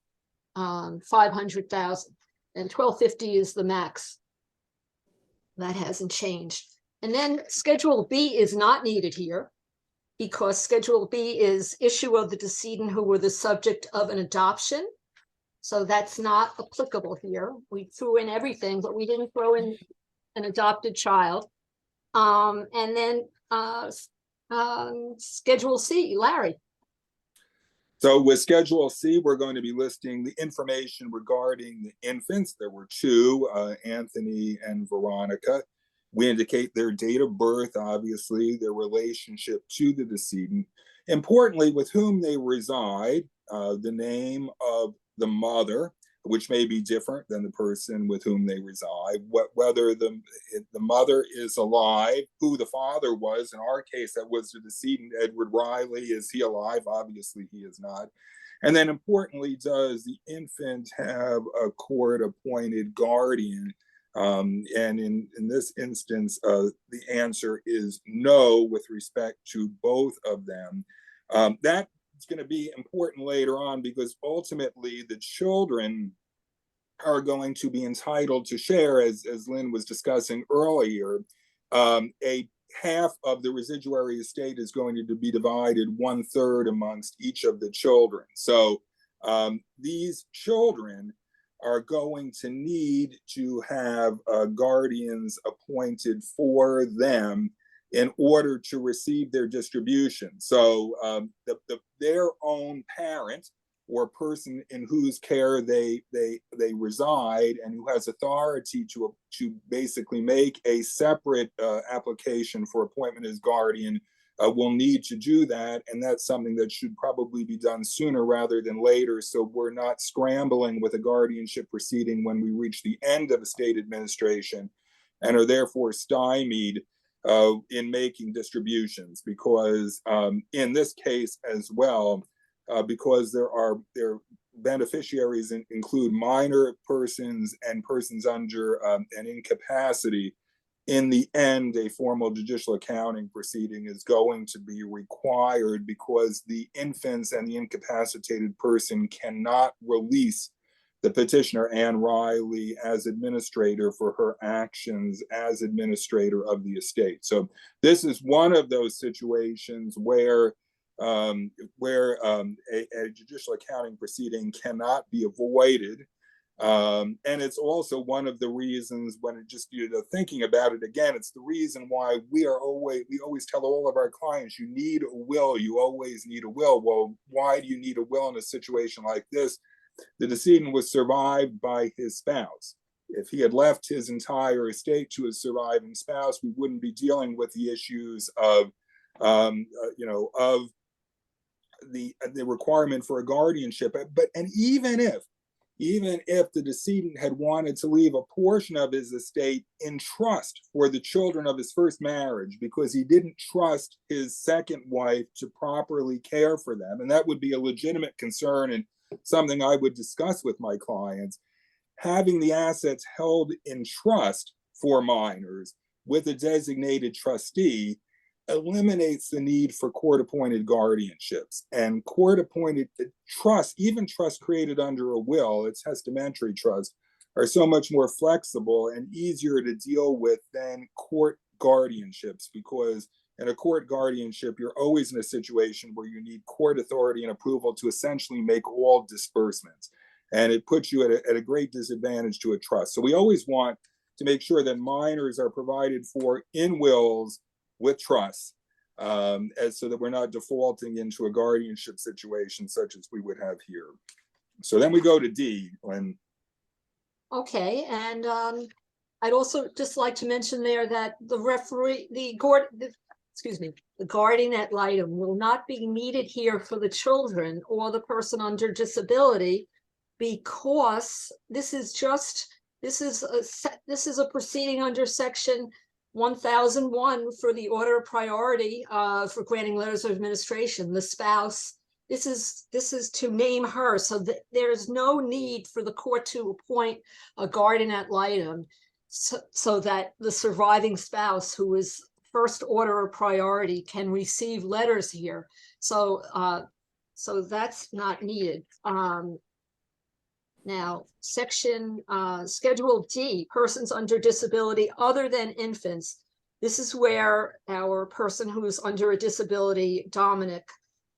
500,000, and 1250 is the max. That hasn't changed. And then Schedule B is not needed here because Schedule B is issue of the decedent who were the subject of an adoption. So that's not applicable here. We threw in everything, but we didn't throw in an adopted child. And then Schedule C, Larry. So with Schedule C, we're going to be listing the information regarding the infants. There were two, Anthony and Veronica. We indicate their date of birth, obviously, their relationship to the decedent. Importantly, with whom they reside, the name of the mother, which may be different than the person with whom they reside, whether the mother is alive, who the father was. In our case, that was the decedent, Edward Riley. Is he alive? Obviously, he is not. And then importantly, does the infant have a court-appointed guardian? And in this instance, the answer is no with respect to both of them. That is going to be important later on because ultimately the children are going to be entitled to share, as Lynn was discussing earlier, a half of the residuary estate is going to be divided 1/3 amongst each of the children. So these children are going to need to have guardians appointed for them in order to receive their distribution. So their own parent or person in whose care they reside and who has authority to basically make a separate application for appointment as guardian will need to do that. And that's something that should probably be done sooner rather than later. So we're not scrambling with a guardianship proceeding when we reach the end of a state administration and are therefore stymied in making distributions, because in this case as well, because their beneficiaries include minor persons and persons under an incapacity. In the end, a formal judicial accounting proceeding is going to be required because the infants and the incapacitated person cannot release the petitioner, Anne Riley, as administrator for her actions as administrator of the estate. So this is one of those situations where a judicial accounting proceeding cannot be avoided. And it's also one of the reasons when it just, thinking about it again, it's the reason why we always tell all of our clients, you need a will, you always need a will. Well, why do you need a will in a situation like this? The decedent was survived by his spouse. If he had left his entire estate to his surviving spouse, we wouldn't be dealing with the issues of the requirement for a guardianship. And even if the decedent had wanted to leave a portion of his estate in trust for the children of his first marriage because he didn't trust his second wife to properly care for them, and that would be a legitimate concern and something I would discuss with my clients, having the assets held in trust for minors with a designated trustee eliminates the need for court-appointed guardianships. And court-appointed trust, even trust created under a will, a testamentary trust, are so much more flexible and easier to deal with than court guardianships, because in a court guardianship, you're always in a situation where you need court authority and approval to essentially make all disbursements. And it puts you at a great disadvantage to a trust. So we always want to make sure that minors are provided for in wills with trust, so that we're not defaulting into a guardianship situation such as we would have here. So then we go to D, Lynn. Okay, and I'd also just like to mention there that the guardian ad litem will not be needed here for the children or the person under disability, because this is a proceeding under section 1001 for the order of priority for granting letters of administration. The spouse, this is to name her, so that there is no need for the court to appoint a guardian ad litem, so that the surviving spouse who is first order of priority can receive letters here. So so that's not needed. Now, section Schedule D, persons under disability other than infants. This is where our person who's under a disability, Dominic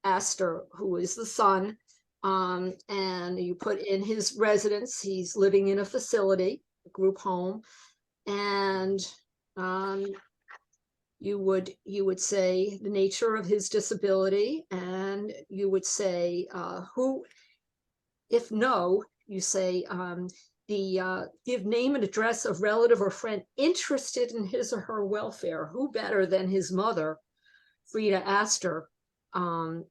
Astor, who is the son, and you put in his residence, he's living in a facility, a group home, and you would say the nature of his disability, and you would say who, if no, you say give name and address of relative or friend interested in his or her welfare. Who better than his mother, Frida Astor, who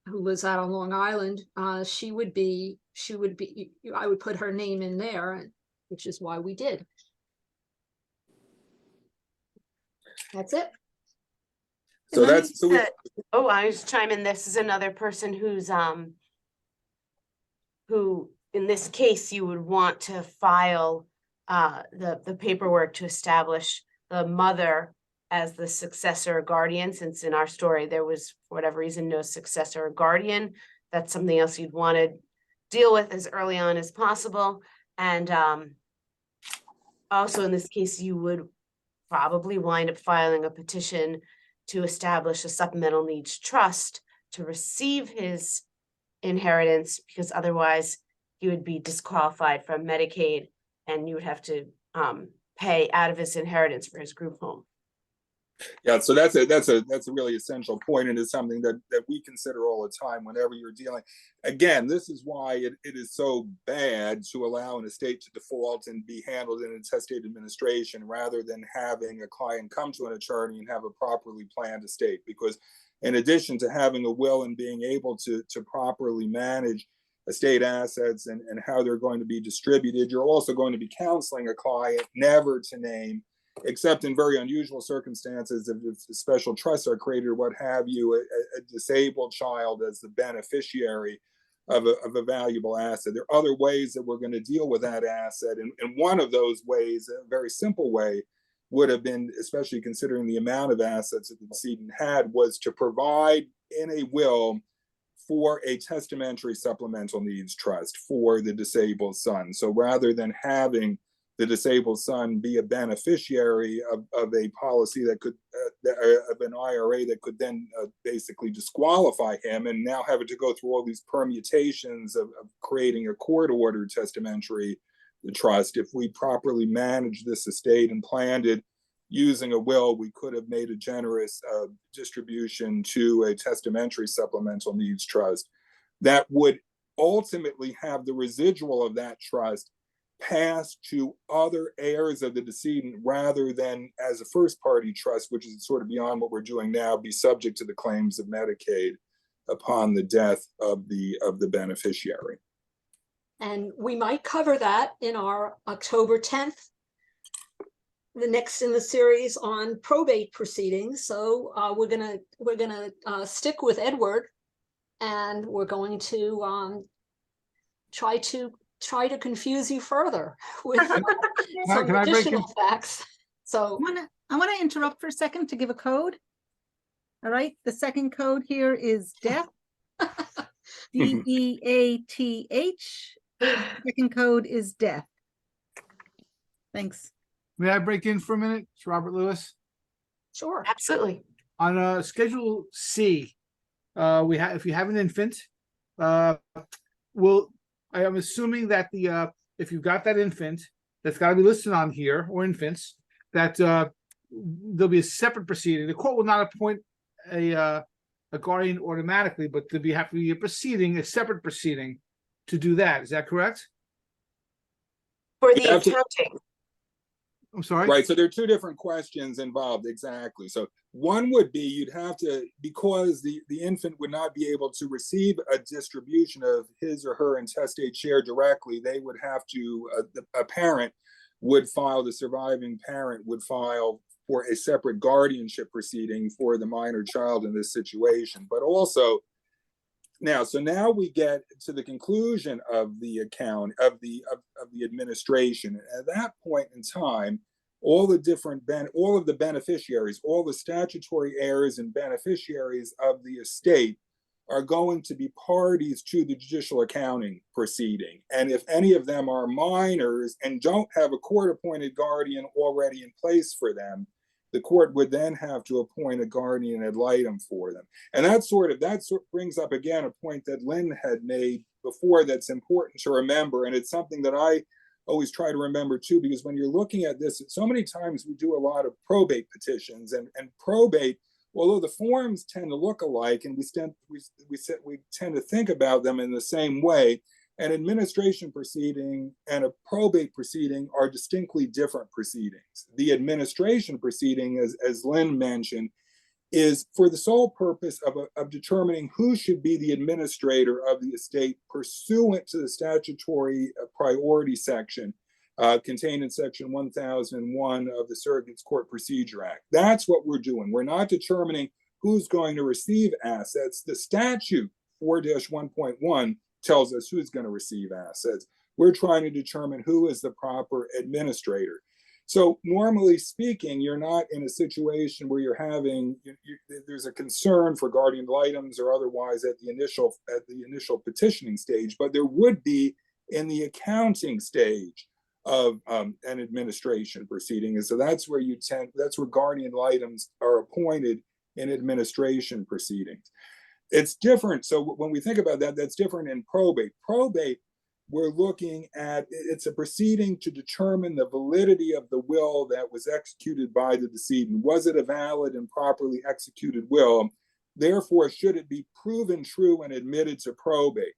lives out on Long Island? She would be, I would put her name in there, which is why we did. That's it. So that's, so we, Oh, I was chime in. This is another person who's who in this case you would want to file the paperwork to establish the mother as the successor or guardian, since in our story there was, for whatever reason, no successor or guardian. That's something else you'd want to deal with as early on as possible. And also in this case, you would probably wind up filing a petition to establish a supplemental needs trust to receive his inheritance, because otherwise he would be disqualified from Medicaid and you would have to pay out of his inheritance for his group home. yeah, so that's a really essential point, and it's something that we consider all the time whenever you're dealing. Again, this is why it is so bad to allow an estate to default and be handled in intestate administration rather than having a client come to an attorney and have a properly planned estate. Because in addition to having a will and being able to properly manage estate assets and how they're going to be distributed, you're also going to be counseling a client never to name, except in very unusual circumstances, if special trusts are created or what have you, a disabled child as the beneficiary of a valuable asset. There are other ways that we're going to deal with that asset. And one of those ways, a very simple way, would have been, especially considering the amount of assets that the decedent had, was to provide in a will for a testamentary supplemental needs trust for the disabled son. So rather than having the disabled son be a beneficiary of a policy that could, of an IRA that could then basically disqualify him, and now having to go through all these permutations of creating a court-ordered testamentary trust, if we properly managed this estate and planned it using a will, we could have made a generous distribution to a testamentary supplemental needs trust that would ultimately have the residual of that trust pass to other heirs of the decedent rather than as a first party trust, which is sort of beyond what we're doing now, be subject to the claims of Medicaid upon the death of the beneficiary. And we might cover that in our October 10th, the next in the series on probate proceedings. So we're gonna stick with Edward, and we're going to try to confuse you further with some additional facts. So I want to interrupt for a second to give a code. All right, the second code here is death. DEATH. Second code is death. Thanks. May I break in for a minute? It's Robert Lewis. sure. Absolutely. On Schedule C, we have, if you have an infant, I am assuming that if you've got that infant, that's got to be listed on here, or infants, that there'll be a separate proceeding. The court will not appoint a guardian automatically, but there'll have to be a separate proceeding to do that. Is that correct? For the accounting. I'm sorry. Right, so there are two different questions involved, exactly. So one would be you'd have to, because the infant would not be able to receive a distribution of his or her intestate share directly, they would have to, a parent would file, the surviving parent would file for a separate guardianship proceeding for the minor child in this situation. But also, now we get to the conclusion of the account of the administration. At that point in time, all of the beneficiaries, all the statutory heirs and beneficiaries of the estate are going to be parties to the judicial accounting proceeding. And if any of them are minors and don't have a court-appointed guardian already in place for them, the court would then have to appoint a guardian ad litem for them. And that brings up again a point that Lynne had made before that's important to remember. And it's something that I always try to remember too, because when you're looking at this, so many times we do a lot of probate petitions, and probate, although the forms tend to look alike and we tend to think about them in the same way, an administration proceeding and a probate proceeding are distinctly different proceedings. The administration proceeding, as Lynne mentioned, is for the sole purpose of determining who should be the administrator of the estate pursuant to the statutory priority section contained in section 1001 of the Surrogates Court Procedure Act. That's what we're doing. We're not determining who's going to receive assets. The statute 4-1.1 tells us who's going to receive assets. We're trying to determine who is the proper administrator. So normally speaking, you're not in a situation where you're having, there's a concern for guardian ad litems or otherwise at the initial petitioning stage, but there would be in the accounting stage of an administration proceeding. And so that's where guardian ad litems are appointed in administration proceedings. It's different. So when we think about that, that's different in probate. Probate, we're looking at, it's a proceeding to determine the validity of the will that was executed by the decedent. Was it a valid and properly executed will? Therefore, should it be proven true and admitted to probate?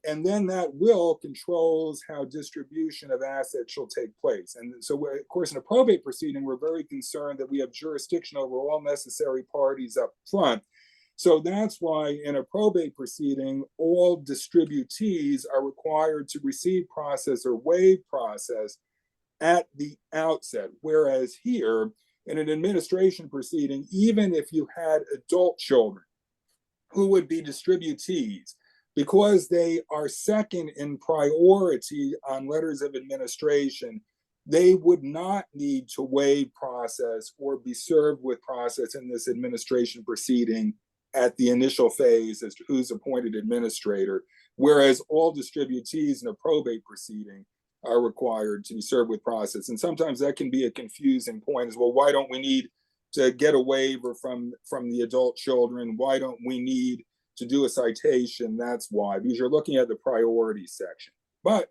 And then that will controls how distribution of assets shall take place. And so, of course, in a probate proceeding, we're very concerned that we have jurisdiction over all necessary parties up front. So that's why in a probate proceeding, all distributees are required to receive process or waive process at the outset. Whereas here, in an administration proceeding, even if you had adult children who would be distributees, because they are second in priority on letters of administration, they would not need to waive process or be served with process in this administration proceeding at the initial phase as to who's appointed administrator, whereas all distributees in a probate proceeding are required to be served with process. And sometimes that can be a confusing point as well. Why don't we need to get a waiver from the adult children? Why don't we need to do a citation? That's why, because you're looking at the priority section. But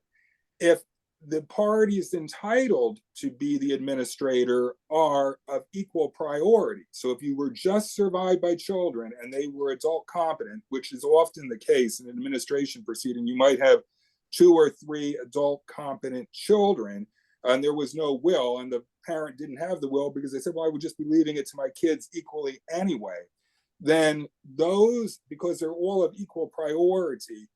if the parties entitled to be the administrator are of equal priority, so if you were just survived by children and they were adult competent, which is often the case in an administration proceeding, you might have 2 or 3 adult competent children and there was no will and the parent didn't have the will because they said, well, I would just be leaving it to my kids equally anyway. Then those, because they're all of equal priority,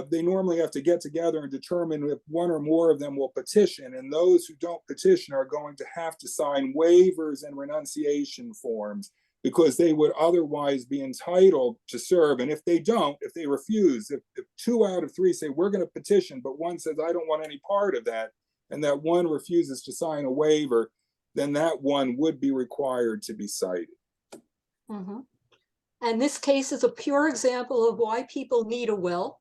they normally have to get together and determine if one or more of them will petition. And those who don't petition are going to have to sign waivers and renunciation forms because they would otherwise be entitled to serve. And if they don't, if they refuse, if 2 out of 3 say, we're going to petition, but one says, I don't want any part of that, and that one refuses to sign a waiver, then that one would be required to be cited. Mm-hmm. And this case is a pure example of why people need a will.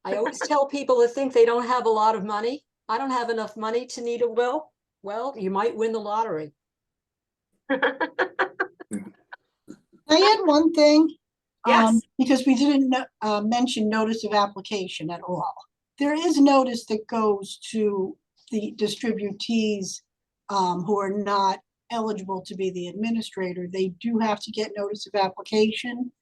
I always tell people that think they don't have a lot of money. I don't have enough money to need a will. Well, you might win the lottery. I had one thing. Yes. Because we didn't mention notice of application at all. There is notice that goes to the distributees who are not eligible to be the administrator. They do have to get notice of application,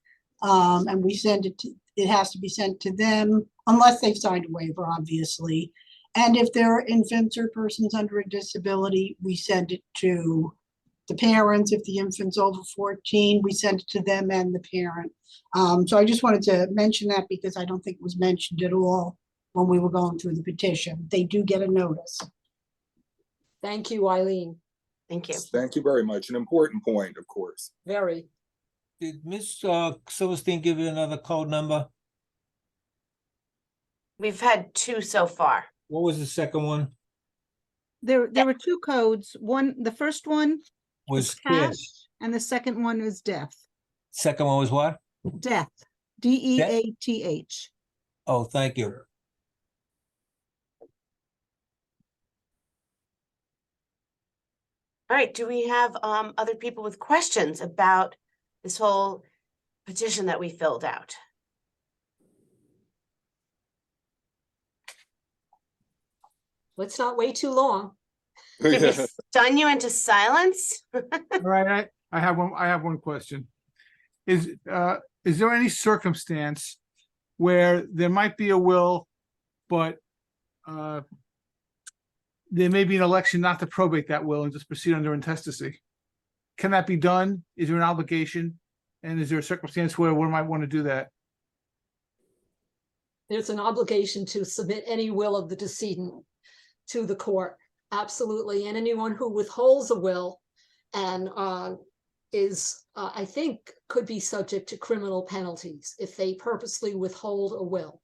and we send it to, it has to be sent to them unless they've signed a waiver, obviously. And if there are infants or persons under a disability, we send it to the parents. If the infant's over 14, we send it to them and the parent. So I just wanted to mention that because I don't think it was mentioned at all when we were going through the petition. They do get a notice. Thank you, Eileen. Thank you. Thank you very much. An important point, of course. Very. Did Ms. Silverstein give you another code number? We've had 2 so far. What was the second one? There were two codes. The first one Was cash, Chris. and the second one is death. Second one was what? Death, DEATH. Oh, thank you. All right, do we have other people with questions about this whole petition that we filled out? Let's not wait too long. Did we stun you into silence? All right, I have one question. Is there any circumstance where there might be a will, but there may be an election not to probate that will and just proceed under intestacy? Can that be done? Is there an obligation? And is there a circumstance where one might want to do that? There's an obligation to submit any will of the decedent to the court. Absolutely. And anyone who withholds a will and is, I think, could be subject to criminal penalties if they purposely withhold a will.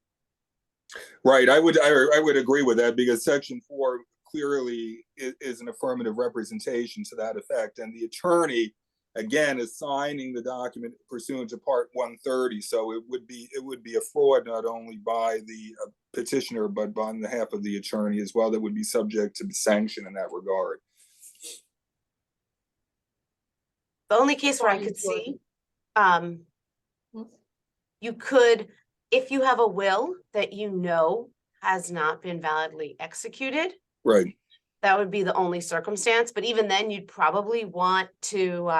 Right, I would agree with that, because Section 4 clearly is an affirmative representation to that effect, and the attorney, again, is signing the document pursuant to Part 130. So it would be a fraud not only by the petitioner but on behalf of the attorney as well, that would be subject to sanction in that regard. The only case where I could see, you could, if you have a will that you know has not been validly executed, Right. that would be the only circumstance. But even then, you'd probably want to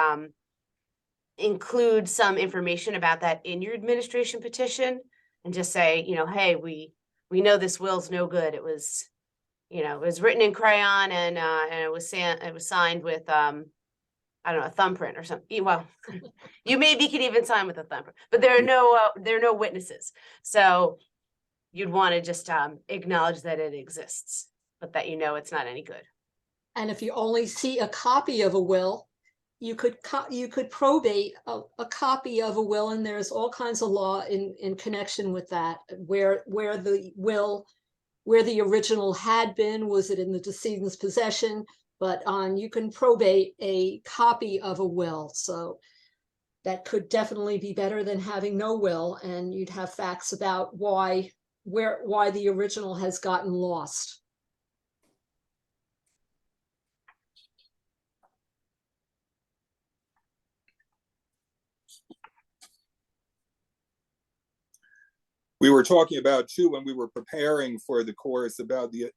include some information about that in your administration petition and just say, you know, hey, we know this will's no good. It was, you know, it was written in crayon and it was signed with I don't know, a thumbprint or something. Well, you maybe could even sign with a thumbprint, but there are no witnesses. So you'd want to just acknowledge that it exists, but that you know it's not any good. And if you only see a copy of a will, you could probate a copy of a will, and there's all kinds of law in connection with that, where the will, where the original had been, was it in the decedent's possession? But you can probate a copy of a will, so that could definitely be better than having no will, and you'd have facts about why the original has gotten lost. We were talking about too, when we were preparing for the course, about the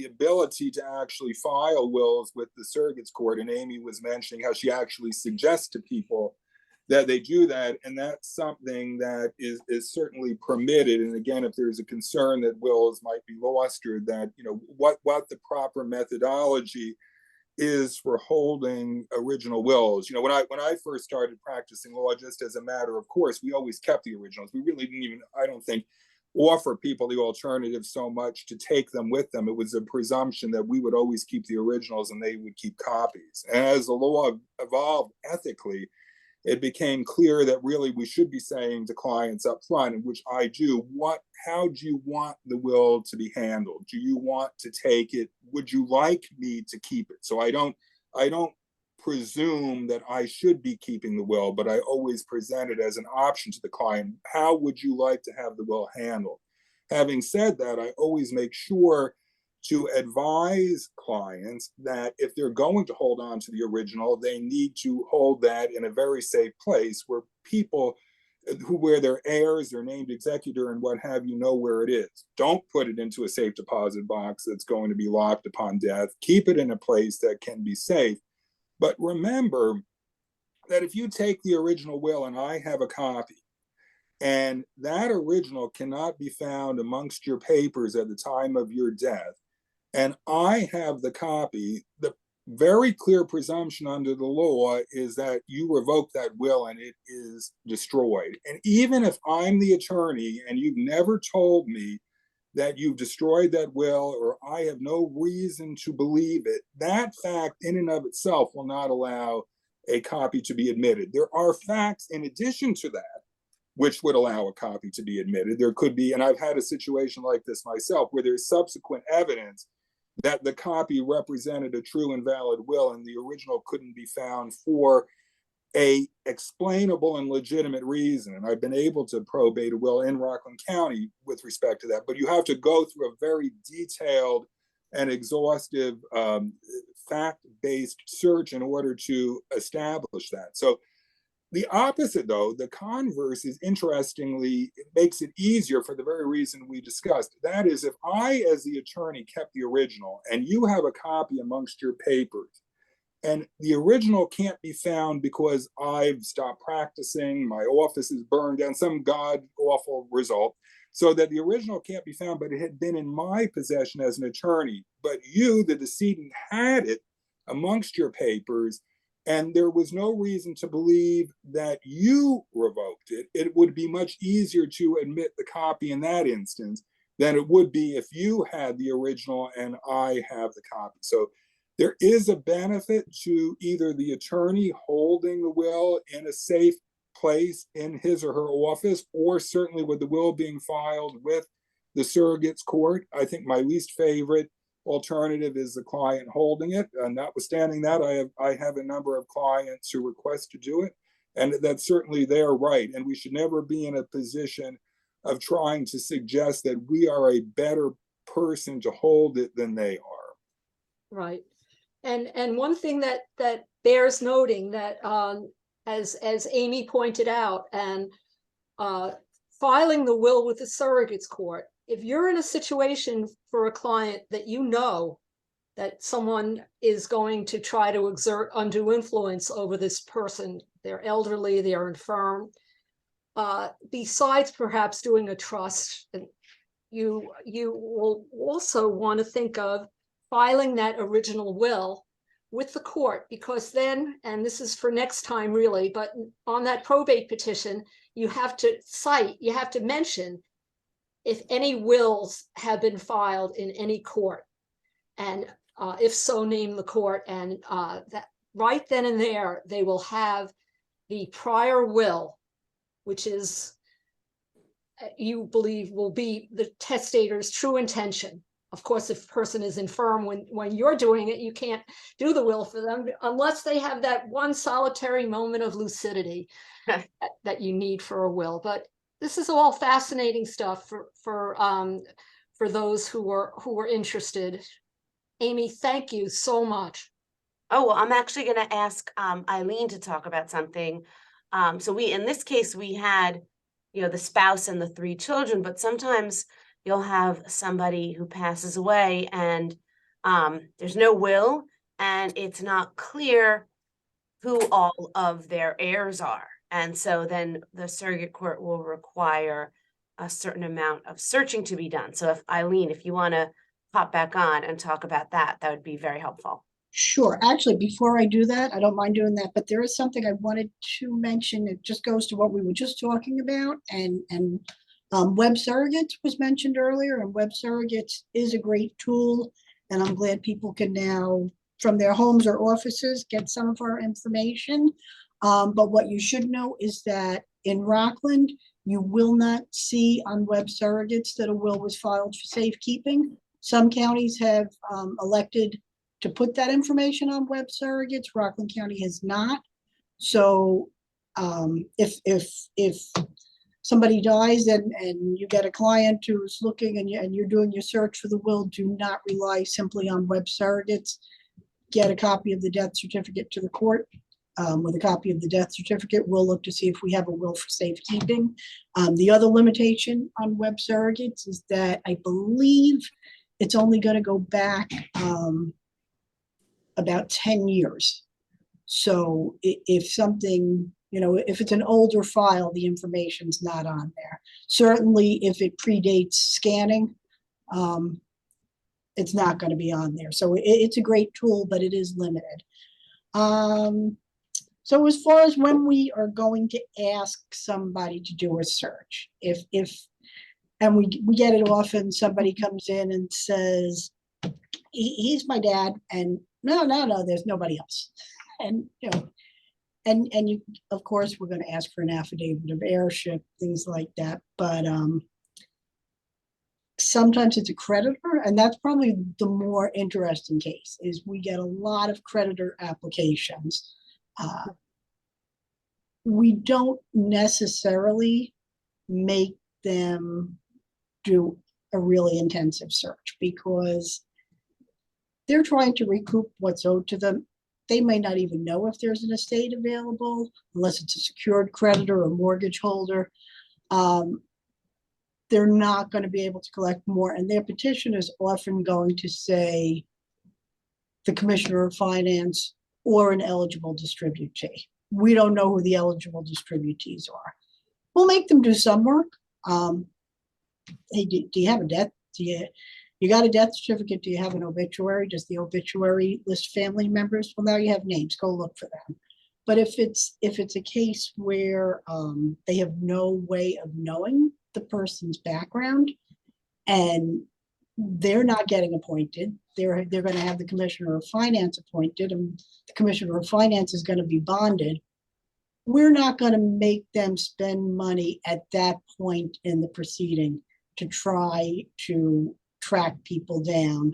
ability to actually file wills with the surrogates court, and Aimee was mentioning how she actually suggests to people that they do that, and that's something that is certainly permitted. And again, if there's a concern that wills might be lost, or that, you know, what the proper methodology is for holding original wills. You know, when I first started practicing law, just as a matter of course, we always kept the originals. We really didn't even, I don't think, offer people the alternative so much to take them with them. It was a presumption that we would always keep the originals and they would keep copies. And as the law evolved ethically, it became clear that really we should be saying to clients up front, and which I do, how do you want the will to be handled? Do you want to take it? Would you like me to keep it? So I don't presume that I should be keeping the will, but I always present it as an option to the client. How would you like to have the will handled? Having said that, I always make sure to advise clients that if they're going to hold on to the original, they need to hold that in a very safe place where people where their heirs, their named executor and what have you, know where it is. Don't put it into a safe deposit box that's going to be locked upon death. Keep it in a place that can be safe. But remember that if you take the original will and I have a copy, and that original cannot be found amongst your papers at the time of your death, and I have the copy, the very clear presumption under the law is that you revoke that will and it is destroyed. And even if I'm the attorney and you've never told me that you've destroyed that will, or I have no reason to believe it, that fact in and of itself will not allow a copy to be admitted. There are facts in addition to that which would allow a copy to be admitted. There could be, and I've had a situation like this myself, where there's subsequent evidence that the copy represented a true and valid will and the original couldn't be found for a explainable and legitimate reason. And I've been able to probate a will in Rockland County with respect to that, but you have to go through a very detailed and exhaustive fact-based search in order to establish that. So the opposite, though, the converse is interestingly, it makes it easier for the very reason we discussed. That is, if I, as the attorney, kept the original and you have a copy amongst your papers, and the original can't be found because I've stopped practicing, my office is burned down, some god-awful result, so that the original can't be found, but it had been in my possession as an attorney. But you, the decedent, had it amongst your papers, and there was no reason to believe that you revoked it. It would be much easier to admit the copy in that instance than it would be if you had the original and I have the copy. So there is a benefit to either the attorney holding the will in a safe place in his or her office, or certainly with the will being filed with the surrogate's court. I think my least favorite alternative is the client holding it. Notwithstanding that, I have a number of clients who request to do it, and that's certainly their right. And we should never be in a position of trying to suggest that we are a better person to hold it than they are. Right. And one thing that bears noting that as Aimee pointed out, and filing the will with the surrogate's court, if you're in a situation for a client that you know that someone is going to try to exert undue influence over this person, they're elderly, they're infirm, besides perhaps doing a trust, you will also want to think of filing that original will with the court, because then, and this is for next time really, but on that probate petition, you have to cite, you have to mention if any wills have been filed in any court, and if so, name the court, and that right then and there, they will have the prior will, which is, you believe will be the testator's true intention. Of course, if a person is infirm when you're doing it, you can't do the will for them unless they have that one solitary moment of lucidity that you need for a will. But this is all fascinating stuff for those who are interested. Aimee, thank you so much. Oh, well, I'm actually going to ask Eileen to talk about something. So in this case, we had, the spouse and the 3 children, but sometimes you'll have somebody who passes away and there's no will, and it's not clear who all of their heirs are. And so then the surrogate court will require a certain amount of searching to be done. So if Eileen, if you want to pop back on and talk about that, that would be very helpful. Sure. Actually, before I do that, I don't mind doing that, but there is something I wanted to mention. It just goes to what we were just talking about, and web surrogates was mentioned earlier, and web surrogates is a great tool, and I'm glad people can now, from their homes or offices, get some of our information. But what you should know is that in Rockland, you will not see on web surrogates that a will was filed for safekeeping. Some counties have elected to put that information on web surrogates. Rockland County has not. So if somebody dies and you get a client who's looking and you're doing your search for the will, do not rely simply on web surrogates. Get a copy of the death certificate to the court. With a copy of the death certificate, we'll look to see if we have a will for safekeeping. The other limitation on web surrogates is that I believe it's only going to go back about 10 years. So if something, if it's an older file, the information's not on there. Certainly if it predates scanning, it's not going to be on there. So it's a great tool, but it is limited. So as far as when we are going to ask somebody to do a search, and we get it often, somebody comes in and says, he's my dad, and no, there's nobody else. And, and you, of course, we're going to ask for an affidavit of heirship, things like that. But sometimes it's a creditor, and that's probably the more interesting case, is we get a lot of creditor applications. We don't necessarily make them do a really intensive search because they're trying to recoup what's owed to them. They may not even know if there's an estate available unless it's a secured creditor or mortgage holder. They're not going to be able to collect more, and their petition is often going to say the Commissioner of Finance or an eligible distributee. We don't know who the eligible distributees are. We'll make them do some work. Hey, do you have a death? You got a death certificate? Do you have an obituary? Does the obituary list family members? Well, now you have names. Go look for them. But if it's a case where they have no way of knowing the person's background and they're not getting appointed, they're going to have the Commissioner of Finance appointed, and the Commissioner of Finance is going to be bonded. We're not going to make them spend money at that point in the proceeding to try to track people down,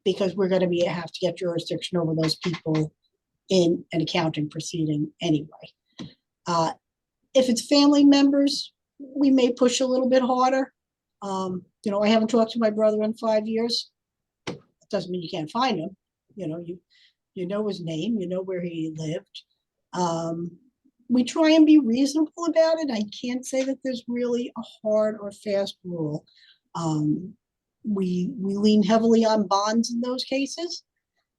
because we're going to have to get jurisdiction over those people in an accounting proceeding anyway. If it's family members, we may push a little bit harder. I haven't talked to my brother in 5 years. It doesn't mean you can't find him. You know his name, you know where he lived. We try and be reasonable about it. I can't say that there's really a hard or fast rule. We lean heavily on bonds in those cases,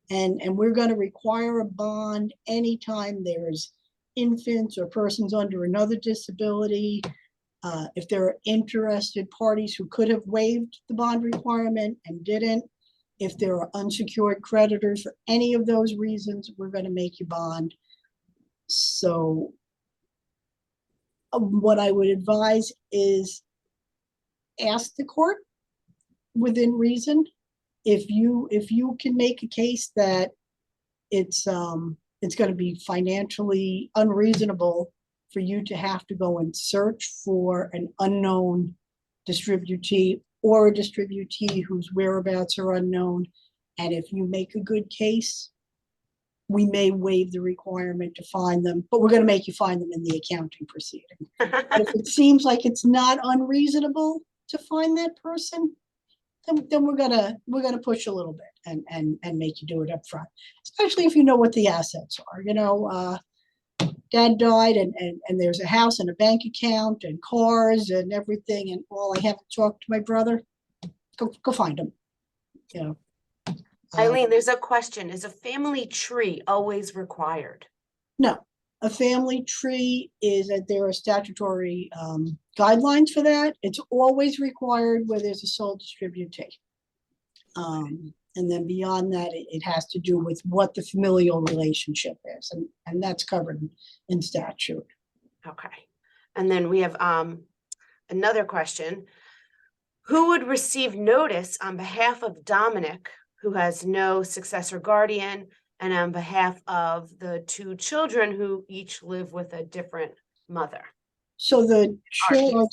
and we're going to require a bond anytime there's infants or persons under another disability. If there are interested parties who could have waived the bond requirement and didn't, if there are unsecured creditors for any of those reasons, we're going to make you bond. So what I would advise is ask the court within reason. If you can make a case that it's going to be financially unreasonable for you to have to go and search for an unknown distributee or a distributee whose whereabouts are unknown, and if you make a good case, we may waive the requirement to find them, but we're going to make you find them in the accounting proceeding. If it seems like it's not unreasonable to find that person, then we're gonna push a little bit and make you do it up front, especially if you know what the assets are. Dad died and there's a house and a bank account and cars and everything, and all I haven't talked to my brother, go find him. Eileen, there's a question. Is a family tree always required? No, a family tree is that there are statutory guidelines for that. It's always required where there's a sole distributee. And then beyond that, it has to do with what the familial relationship is, and that's covered in statute. Okay. And then we have another question. Who would receive notice on behalf of Dominic, who has no successor guardian, and on behalf of the two children who each live with a different mother? So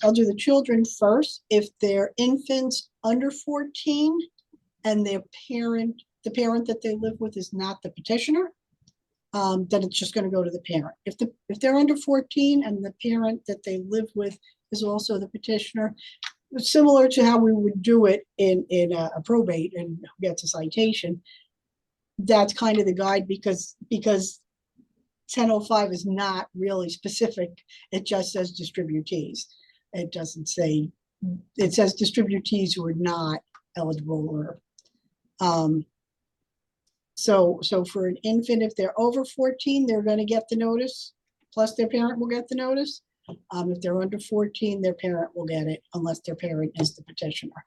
I'll do the children first. If they're infants under 14 and the parent that they live with is not the petitioner, then it's just going to go to the parent. If they're under 14 and the parent that they live with is also the petitioner, similar to how we would do it in a probate and who gets a citation, that's kind of the guide, because 1005 is not really specific. It just says distributees. It doesn't say, it says distributees who are not eligible, or so for an infant, if they're over 14, they're going to get the notice, plus their parent will get the notice. If they're under 14, their parent will get it unless their parent is the petitioner.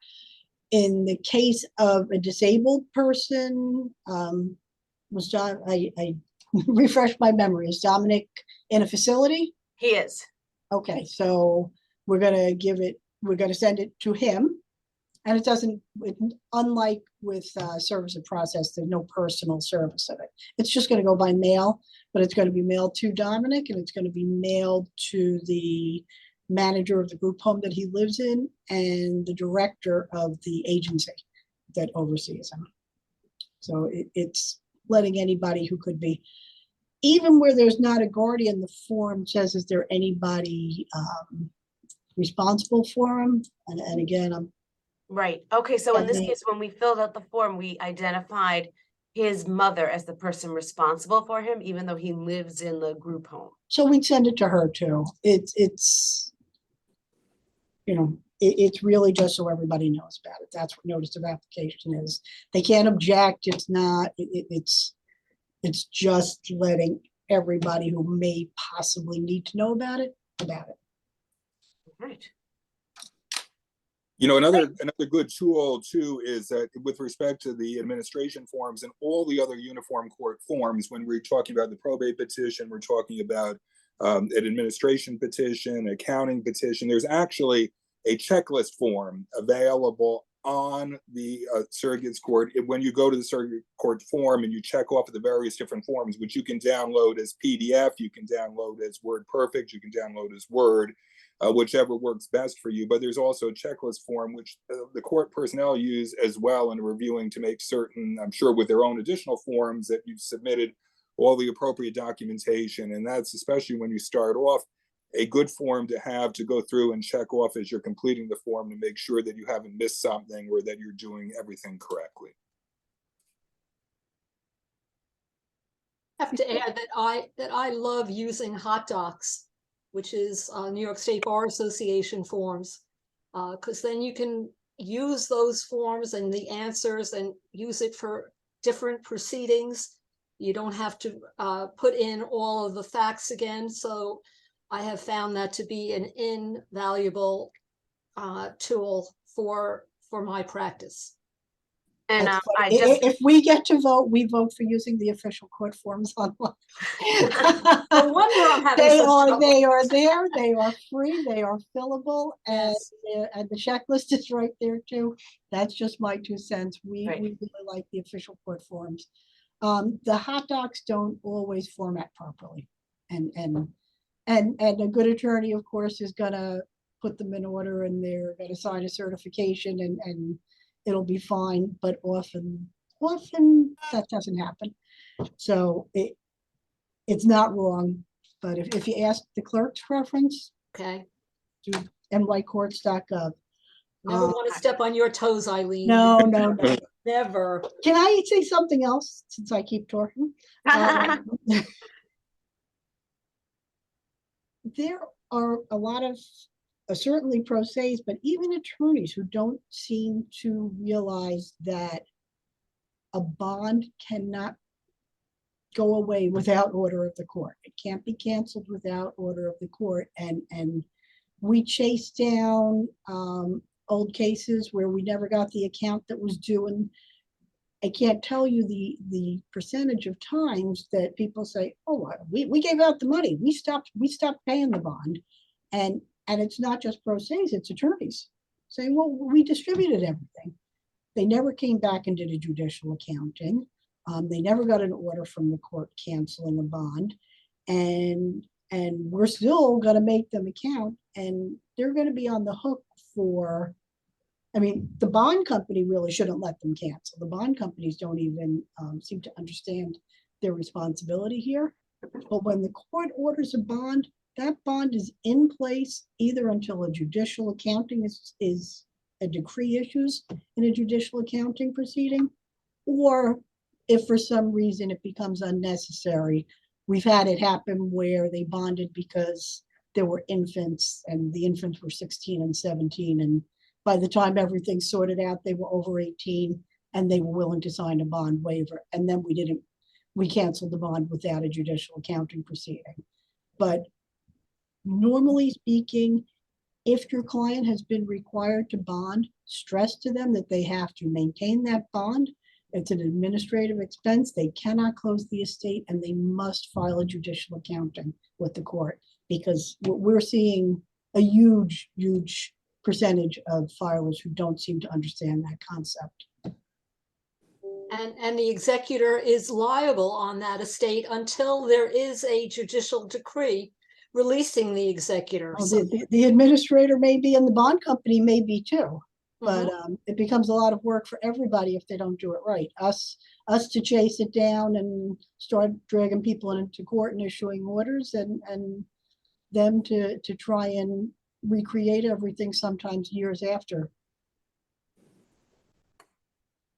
In the case of a disabled person, I refresh my memory. Is Dominic in a facility? He is. Okay, so we're going to send it to him. And it doesn't, unlike with service of process, there's no personal service of it. It's just going to go by mail, but it's going to be mailed to Dominic, and it's going to be mailed to the manager of the group home that he lives in and the director of the agency that oversees him. So it's letting anybody who could be, even where there's not a guardian, the form says, is there anybody responsible for him? And again, I'm Right. Okay. So in this And the- case, when we filled out the form, we identified his mother as the person responsible for him, even though he lives in the group home. so we'd send it to her too. It's you know, it's really just so everybody knows about it. That's what notice of application is. They can't object. It's not, it's just letting everybody who may possibly need to know about it, about it. Right. You know, another good tool too is that with respect to the administration forms and all the other uniform court forms, when we're talking about the probate petition, we're talking about an administration petition, accounting petition, there's actually a checklist form available on the surrogate's court. When you go to the surrogate court form and you check off the various different forms, which you can download as PDF, you can download as WordPerfect, you can download as Word, whichever works best for you. But there's also a checklist form, which the court personnel use as well in reviewing to make certain, I'm sure with their own additional forms, that you've submitted all the appropriate documentation. And that's especially when you start off, a good form to have to go through and check off as you're completing the form to make sure that you haven't missed something or that you're doing everything correctly. I have to add that I love using hot docs, which is New York State Bar Association forms, because then you can use those forms and the answers and use it for different proceedings. You don't have to put in all of the facts again. So I have found that to be an invaluable tool for my practice. And That's I funny. just, If we get to vote, we vote for using the official court forms online. No wonder I'm having such trouble. They are there, they are free, they are fillable, and Yes. and the checklist is right there too. That's just my 2 cents. We Right. really like the official court forms. The hot docs don't always format properly, and a good attorney, of course, is gonna put them in order, and they're gonna sign a certification, and it'll be fine. But often that doesn't happen. So it's not wrong. But if you ask the clerk's preference, Okay. to nycourts.gov. Never want to step on your toes, Eileen. No. Never. Can I say something else since I keep talking? There are a lot of certainly pro se's, but even attorneys who don't seem to realize that a bond cannot go away without order of the court. It can't be canceled without order of the court. And we chased down old cases where we never got the account that was due. And I can't tell you the percentage of times that people say, oh, we gave out the money. We stopped paying the bond. And it's not just pro se's, it's attorneys saying, well, we distributed everything. They never came back and did a judicial accounting. They never got an order from the court canceling a bond. And we're still going to make them account, and they're going to be on the hook for, I mean, the bond company really shouldn't let them cancel. The bond companies don't even seem to understand their responsibility here. But when the court orders a bond, that bond is in place either until a judicial accounting is a decree issues in a judicial accounting proceeding, or if for some reason it becomes unnecessary. We've had it happen where they bonded because there were infants, and the infants were 16 and 17. And by the time everything's sorted out, they were over 18 and they were willing to sign a bond waiver. And then we canceled the bond without a judicial accounting proceeding. But normally speaking, if your client has been required to bond, stress to them that they have to maintain that bond. It's an administrative expense. They cannot close the estate, and they must file a judicial accounting with the court, because we're seeing a huge percentage of filers who don't seem to understand that concept. And the executor is liable on that estate until there is a judicial decree, releasing the executor. Well, So- the administrator may be and the bond company may be too. But Mhm. it becomes a lot of work for everybody if they don't do it right. Us to chase it down and start dragging people into court and issuing orders, and them to try and recreate everything sometimes years after.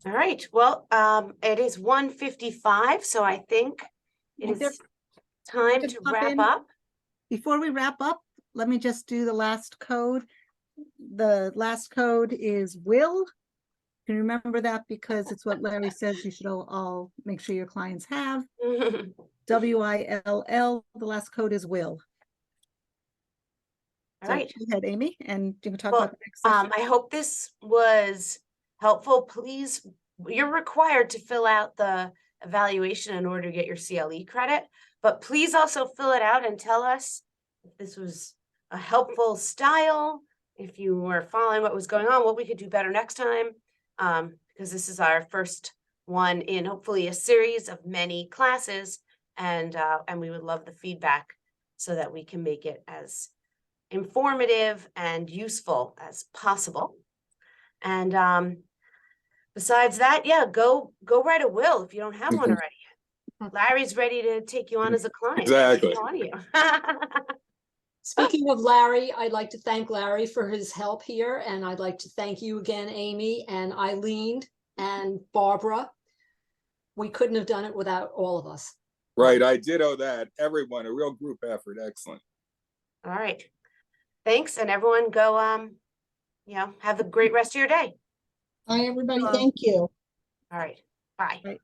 All right, well, it is 1:55, so I think it Is there- is time could to pop wrap in? up. Before we wrap up, let me just do the last code. The last code is will. Can you remember that? Because it's what Larry says you should all make sure your clients have. WILL, the last code is will. All So right. go ahead, Amy, and you can talk Well, about the next session. I hope this was helpful. Please, you're required to fill out the evaluation in order to get your CLE credit, but please also fill it out and tell us if this was a helpful style, if you were following what was going on, what we could do better next time. Because this is our first one in hopefully a series of many classes, and we would love the feedback so that we can make it as informative and useful as possible. And besides that, yeah, go write a will if you don't have one already. Larry's ready to take you on as a client. Exactly. On you. Speaking of Larry, I'd like to thank Larry for his help here, and I'd like to thank you again, Amy and Eileen and Barbara. We couldn't have done it without all of us. Right, I ditto that. Everyone, a real group effort. Excellent. All right. Thanks, and everyone go, have a great rest of your day. Hi, everybody. Hello. Thank you. All right. Bye. Right.